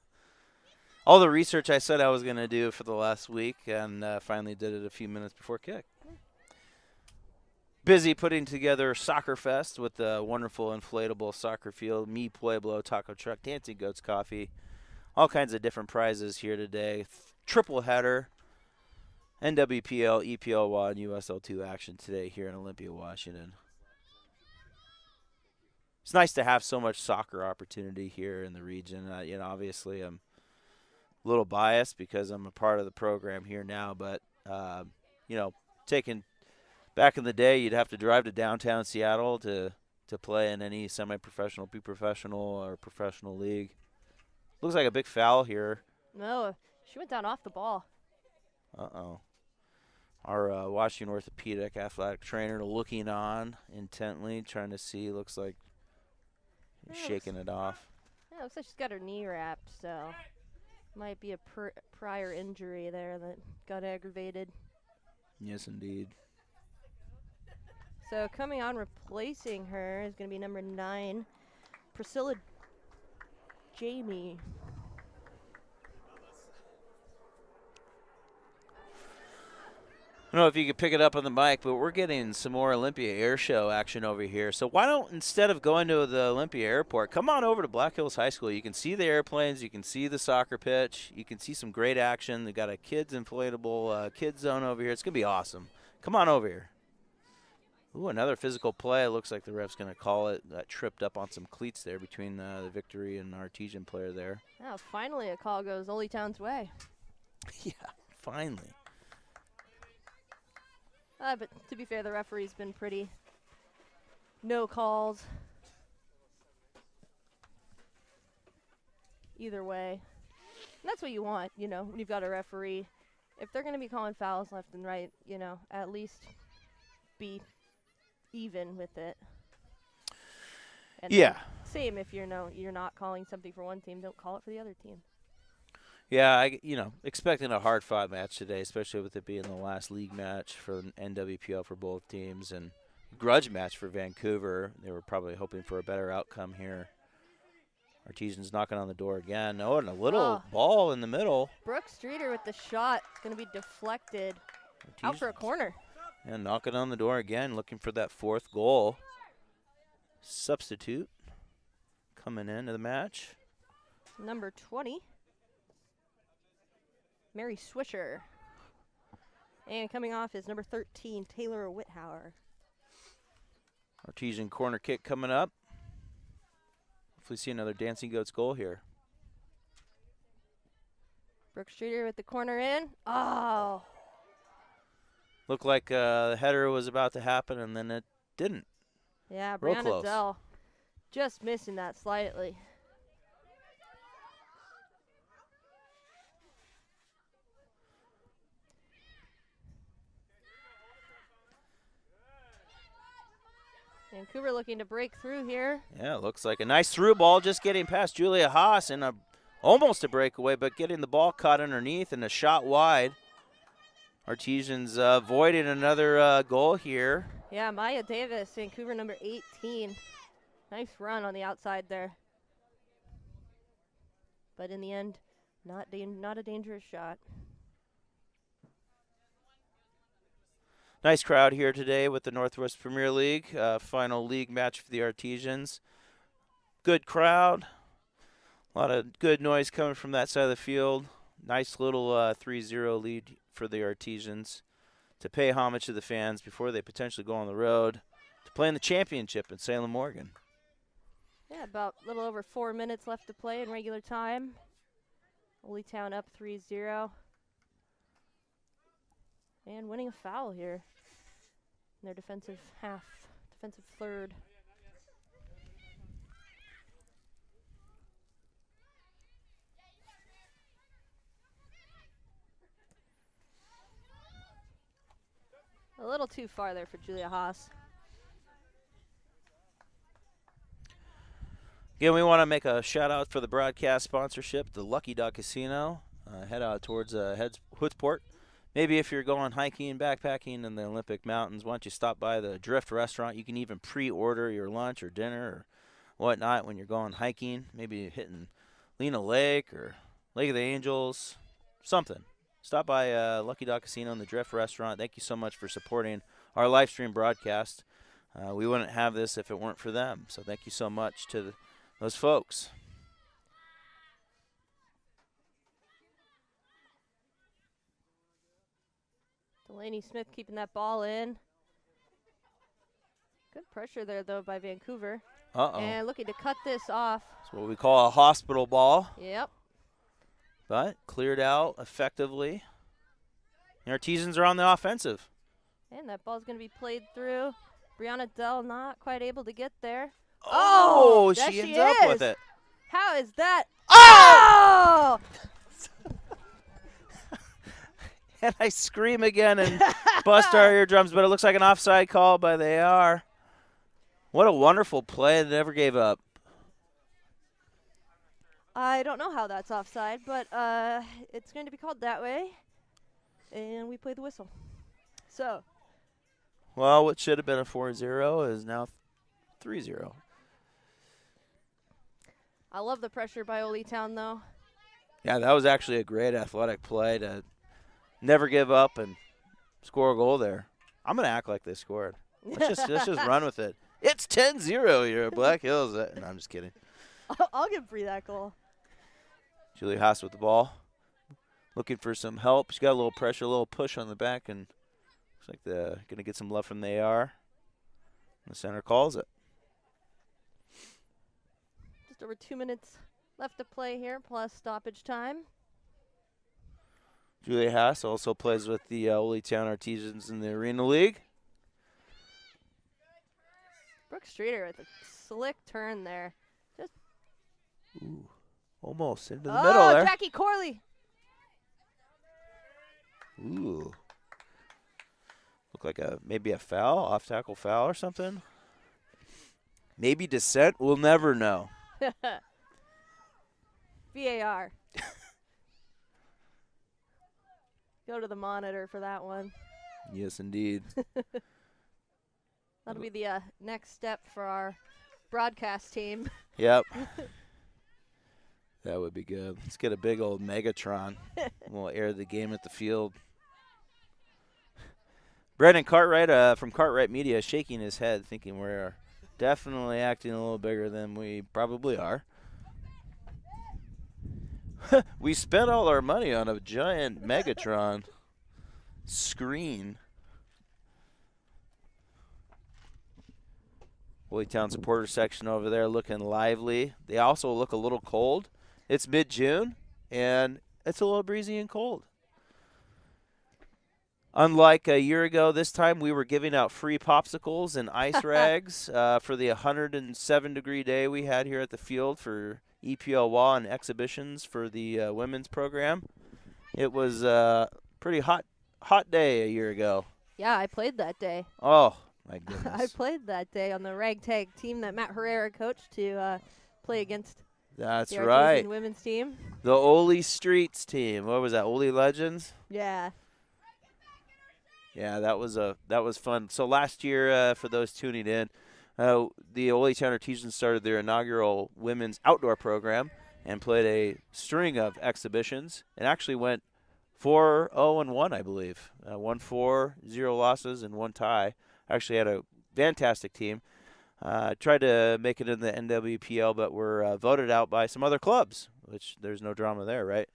Speaker 1: All the research I said I was going to do for the last week and finally did it a few minutes before kick. Busy putting together Soccer Fest with the wonderful inflatable soccer field, Mi Pueblo, taco truck, dancing goats coffee, all kinds of different prizes here today. Triple header, NWPL, EPL1, and USL2 action today here in Olympia, Washington. It's nice to have so much soccer opportunity here in the region. Obviously I'm a little biased because I'm a part of the program here now, but, taking back in the day, you'd have to drive to downtown Seattle to play in any semi-professional, pre-professional, or professional league. Looks like a big foul here.
Speaker 2: No, she went down off the ball.
Speaker 1: Uh-oh. Our Washington orthopedic athletic trainer looking on intently, trying to see. Looks like shaking it off.
Speaker 2: Yeah, looks like she's got her knee wrapped, so might be a prior injury there that got aggravated.
Speaker 1: Yes, indeed.
Speaker 2: So coming on replacing her is going to be number 9, Priscilla Jamie.
Speaker 1: I don't know if you could pick it up on the mic, but we're getting some more Olympia Air Show action over here. So why don't, instead of going to the Olympia Airport, come on over to Black Hills High School. You can see the airplanes. You can see the soccer pitch. You can see some great action. They got a kids inflatable kids zone over here. It's going to be awesome. Come on over here. Ooh, another physical play. It looks like the ref's going to call it. That tripped up on some cleats there between the Victory and Artesian player there.
Speaker 2: Oh, finally a call goes Ole Town's way.
Speaker 1: Yeah, finally.
Speaker 2: But to be fair, the referee's been pretty no calls either way. And that's what you want, when you've got a referee. If they're going to be calling fouls left and right, at least be even with it. And
Speaker 1: yeah.
Speaker 2: Same if you're not calling something for one team, don't call it for the other team.
Speaker 1: Yeah, expecting a hard-fought match today, especially with it being the last league match for NWPL for both teams and grudge match for Vancouver. They were probably hoping for a better outcome here. Artesians knocking on the door again. Oh, and a little ball in the middle.
Speaker 2: Brooke Streeter with the shot. It's going to be deflected out for a corner.
Speaker 1: And knocking on the door again, looking for that fourth goal. Substitute coming into the match.
Speaker 2: Number 20. Mary Swisher. And coming off is number 13, Taylor Whithauer.
Speaker 1: Artesian corner kick coming up Hopefully see another Dancing Goats goal here.
Speaker 2: Brooke Streeter with the corner in. Oh.
Speaker 1: Looked like the header was about to happen, and then it didn't.
Speaker 2: Yeah,
Speaker 1: Real
Speaker 2: Brianna
Speaker 1: close.
Speaker 2: Dell just missing that slightly. Vancouver looking to break through here.
Speaker 1: Yeah, looks like a nice through ball, just getting past Julia Haas and almost a breakaway, but getting the ball caught underneath and a shot wide. Artesians avoided another goal here.
Speaker 2: Yeah, Maya Davis, Vancouver number 18. Nice run on the outside there. But in the end, not a dangerous shot.
Speaker 1: Nice crowd here today with the Northwest Premier League. Final league match for the Artesians. Good crowd. A lot of good noise coming from that side of the field. Nice little 3-0 lead for the Artesians to pay homage to the fans before they potentially go on the road to play in the championship in Salem, Oregon.
Speaker 2: Yeah, about a little over 4 minutes left to play in regular time. Ole Town up 3-0. And winning a foul here in their defensive third. A little too far there for Julia Haas.
Speaker 1: Again, we want to make a shout out for the broadcast sponsorship, the Lucky Duck Casino. Head out towards Hoodsport. Maybe if you're going hiking, backpacking in the Olympic Mountains, why don't you stop by the Drift Restaurant? You can even pre-order your lunch or dinner or whatnot when you're going hiking. Maybe hitting Lena Lake or Lake of the Angels, something. Stop by Lucky Duck Casino and the Drift Restaurant. Thank you so much for supporting our live stream broadcast. We wouldn't have this if it weren't for them. So thank you so much to those folks.
Speaker 2: Delaney Smith keeping that ball in. Good pressure there, though, by Vancouver.
Speaker 1: Uh-oh.
Speaker 2: And looking to cut this off.
Speaker 1: It's what we call a hospital ball.
Speaker 2: Yep.
Speaker 1: But cleared out effectively. The Artesians are on the offensive.
Speaker 2: And that ball's going to be played through. Brianna Dell not quite able to get there.
Speaker 1: Oh,
Speaker 2: yes,
Speaker 1: she ends up with it.
Speaker 2: How is that?
Speaker 1: Oh! And I scream again and bust our eardrums, but it looks like an offside call by the AR. What a wonderful play. They never gave up.
Speaker 2: I don't know how that's offside, but it's going to be called that way. And we play the whistle. So.
Speaker 1: Well, what should have been a 4-0 is now 3-0.
Speaker 2: I love the pressure by Ole Town, though.
Speaker 1: Yeah, that was actually a great athletic play to never give up and score a goal there. I'm going to act like they scored. Let's just run with it. It's 10-0 here at Black Hills. No, I'm just kidding.
Speaker 2: I'll give Bree that goal.
Speaker 1: Julie Haas with the ball. Looking for some help. She's got a little pressure, a little push on the back, and looks like they're going to get some love from the AR. The center calls it.
Speaker 2: Just over 2 minutes left to play here, plus stoppage time.
Speaker 1: Julia Haas also plays with the Ole Town Artesians in the Arena League.
Speaker 2: Brooke Streeter with a slick turn there. Just
Speaker 1: Ooh, almost into the middle there.
Speaker 2: Jackie Corley.
Speaker 1: Ooh. Look like maybe a foul, off-tackle foul or something. Maybe dissent. We'll never know.
Speaker 2: VAR. Go to the monitor for that one.
Speaker 1: Yes, indeed.
Speaker 2: That'll be the next step for our broadcast team.
Speaker 1: Yep. That would be good. Let's get a big old Megatron. We'll air the game at the field. Brendan Cartwright from Cartwright Media is shaking his head, thinking we're definitely acting a little bigger than we probably are. We spent all our money on a giant Megatron screen. Holy Town supporter section over there looking lively. They also look a little cold. It's mid-June, and it's a little breezy and cold. Unlike a year ago, this time we were giving out free popsicles and ice rags for the 107-degree day we had here at the field for EPL WA and exhibitions for the women's program. It was a pretty hot day a year ago.
Speaker 2: Yeah, I played that day.
Speaker 1: Oh, my goodness.
Speaker 2: I played that day on the ragtag team that Matt Herrera coached to play against.
Speaker 1: That's
Speaker 2: the
Speaker 1: right.
Speaker 2: Artesian women's team.
Speaker 1: The Ole Streets team. What was that? Ole Legends?
Speaker 2: Yeah.
Speaker 1: Yeah, that was fun. So last year, for those tuning in, the Ole Town Artesians started their inaugural women's outdoor program and played a string of exhibitions and actually went 4-0-1, I believe. 1-4, 0 losses, and 1 tie. Actually had a fantastic team. Tried to make it in the NWPL, but were voted out by some other clubs, which there's no drama there, right?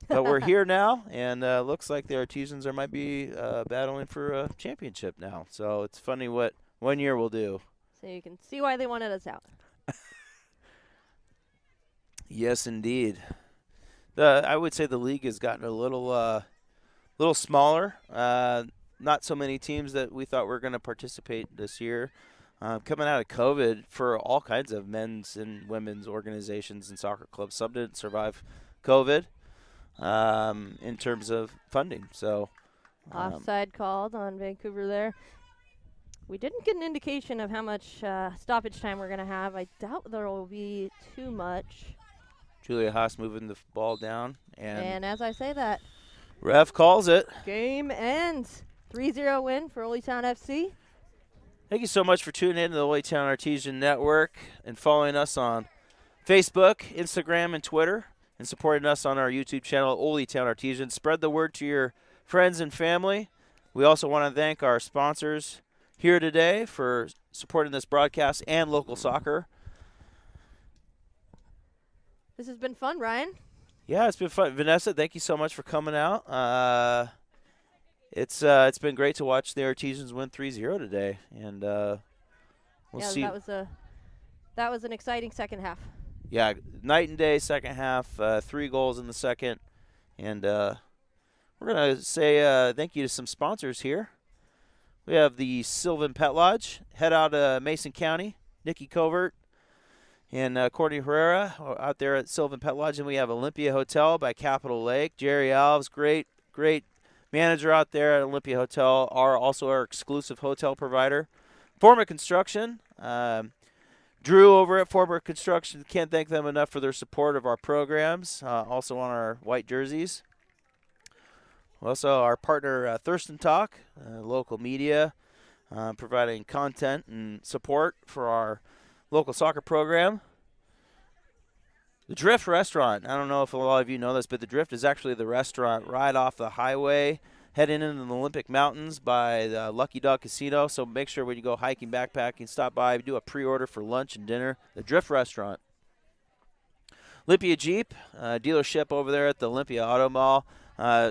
Speaker 1: But we're here now, and looks like the Artesians might be battling for a championship now. So it's funny what 1 year will do.
Speaker 2: So you can see why they wanted us out.
Speaker 1: Yes, indeed. I would say the league has gotten a little smaller. Not so many teams that we thought were going to participate this year. Coming out of COVID for all kinds of men's and women's organizations and soccer clubs, some didn't survive COVID. In terms of funding. So
Speaker 2: offside called on Vancouver there. We didn't get an indication of how much stoppage time we're going to have. I doubt there will be too much.
Speaker 1: Julia Haas moving the ball down.
Speaker 2: And as I say that,
Speaker 1: ref calls it.
Speaker 2: Game ends. 3-0 win for Ole Town FC.
Speaker 1: Thank you so much for tuning in to the Ole Town Artesian Network and following us on Facebook, Instagram, and Twitter, and supporting us on our YouTube channel, Ole Town Artesian. Spread the word to your friends and family. We also want to thank our sponsors here today for supporting this broadcast and local soccer.
Speaker 2: This has been fun, Ryan.
Speaker 1: Yeah, it's been fun. Vanessa, thank you so much for coming out. It's been great to watch the Artesians win 3-0 today, and we'll see.
Speaker 2: That was an exciting second half.
Speaker 1: Yeah, night and day second half, 3 goals in the second. And we're going to say thank you to some sponsors here. We have the Sylvan Pet Lodge, head out of Mason County, Nikki Covert and Courtney Herrera out there at Sylvan Pet Lodge. And we have Olympia Hotel by Capitol Lake. Jerry Alves, great manager out there at Olympia Hotel, also our exclusive hotel provider. Forma Construction, Drew over at Former Construction, can't thank them enough for their support of our programs, also on our white jerseys. Also, our partner Thurston Talk, local media, providing content and support for our local soccer program. The Drift Restaurant, I don't know if a lot of you know this, but the Drift is actually the restaurant right off the highway heading into the Olympic Mountains by the Lucky Dog Casino. So make sure when you go hiking, backpacking, stop by, do a pre-order for lunch and dinner. The Drift Restaurant. Olympia Jeep, dealership over there at the Olympia Auto Mall.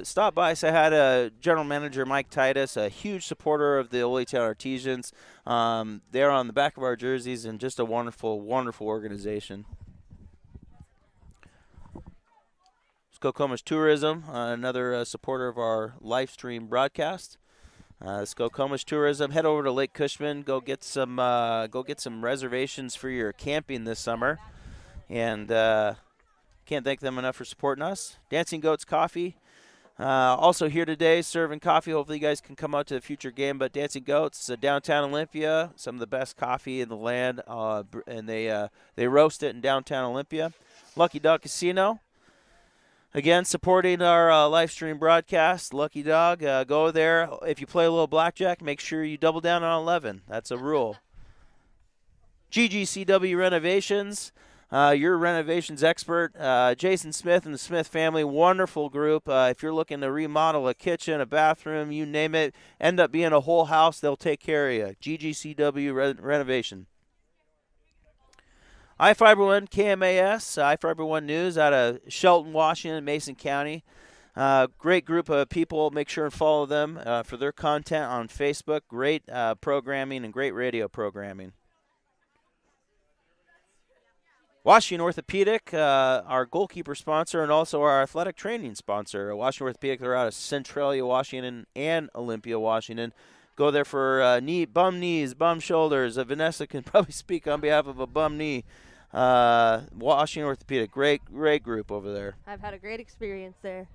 Speaker 1: Stop by, say hi to General Manager Mike Titus, a huge supporter of the Ole Town Artesians. They're on the back of our jerseys and just a wonderful, wonderful organization. Skokomish Tourism, another supporter of our live stream broadcast. Skokomish Tourism, head over to Lake Cushman. Go get some reservations for your camping this summer, and can't thank them enough for supporting us. Dancing Goats Coffee, also here today serving coffee. Hopefully you guys can come out to the future game. But Dancing Goats, downtown Olympia, some of the best coffee in the land, and they roast it in downtown Olympia. Lucky Dog Casino. Again, supporting our live stream broadcast. Lucky Dog, go there. If you play a little blackjack, make sure you double down on 11. That's a rule. GGCW Renovations, your renovations expert. Jason Smith and the Smith family, wonderful group. If you're looking to remodel a kitchen, a bathroom, you name it, end up being a whole house, they'll take care of you. GGCW Renovation. iFiber One KMAS, iFiber One News out of Shelton, Washington, Mason County. Great group of people. Make sure and follow them for their content on Facebook. Great programming and great radio programming. Washington Orthopedic, our goalkeeper sponsor and also our athletic training sponsor. Washington Orthopedic, they're out of Centralia, Washington, and Olympia, Washington. Go there for bum knees, bum shoulders. Vanessa can probably speak on behalf of a bum knee. Washington Orthopedic, great group over there.
Speaker 2: I've had a great experience there.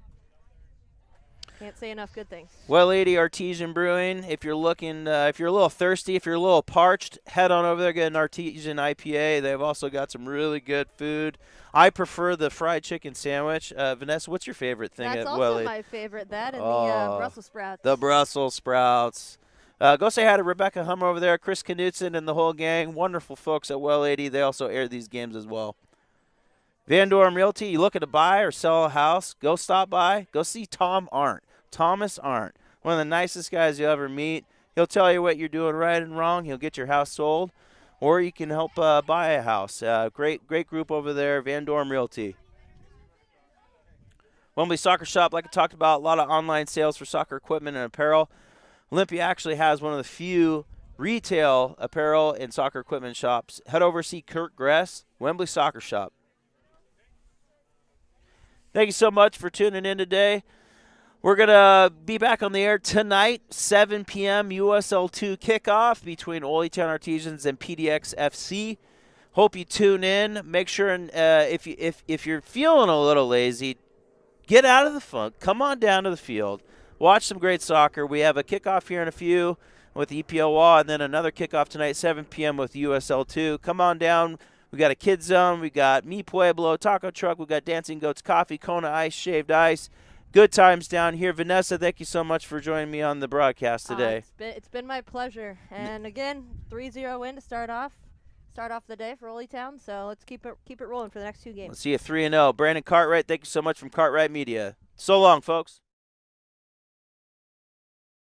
Speaker 2: Can't say enough good things.
Speaker 1: Well, Lady Artesian Brewing, if you're looking, if you're a little thirsty, if you're a little parched, head on over there, get an Artesian IPA. They've also got some really good food. I prefer the fried chicken sandwich. Vanessa, what's your favorite thing
Speaker 2: That's
Speaker 1: at
Speaker 2: also
Speaker 1: Well?
Speaker 2: my favorite, that and the Brussels sprouts.
Speaker 1: The Brussels sprouts. Go say hi to Rebecca Hummer over there, Chris Knutson, and the whole gang. Wonderful folks at Well 80. They also air these games as well. Van Dorm Realty, you looking to buy or sell a house? Go stop by. Go see Thomas Arndt, one of the nicest guys you'll ever meet. He'll tell you what you're doing right and wrong. He'll get your house sold, or you can help buy a house. Great group over there, Van Dorm Realty. Wembley Soccer Shop, like I talked about, a lot of online sales for soccer equipment and apparel. Olympia actually has one of the few retail apparel and soccer equipment shops. Head over to see Kurt Gress, Wembley Soccer Shop. Thank you so much for tuning in today. We're going to be back on the air tonight, 7 p.m. USL2 kickoff between Old Town Artesians and PDX FC. Hope you tune in. Make sure, and if you're feeling a little lazy, get out of the funk. Come on down to the field. Watch some great soccer. We have a kickoff here in a few with EPOA, and then another kickoff tonight, 7 p.m. with USL2. Come on down. We got a kids zone. We got Mi Pueblo, Taco Truck. We got Dancing Goats Coffee, Kona Ice, Shaved Ice. Good times down here. Vanessa, thank you so much for joining me on the broadcast today.
Speaker 2: It's been my pleasure. And again, 3-0 win to start off the day for Ole Town. So let's keep it rolling for the next two games.
Speaker 1: Let's see you 3-0. Brandon Cartwright, thank you so much from Cartwright Media. So long, folks.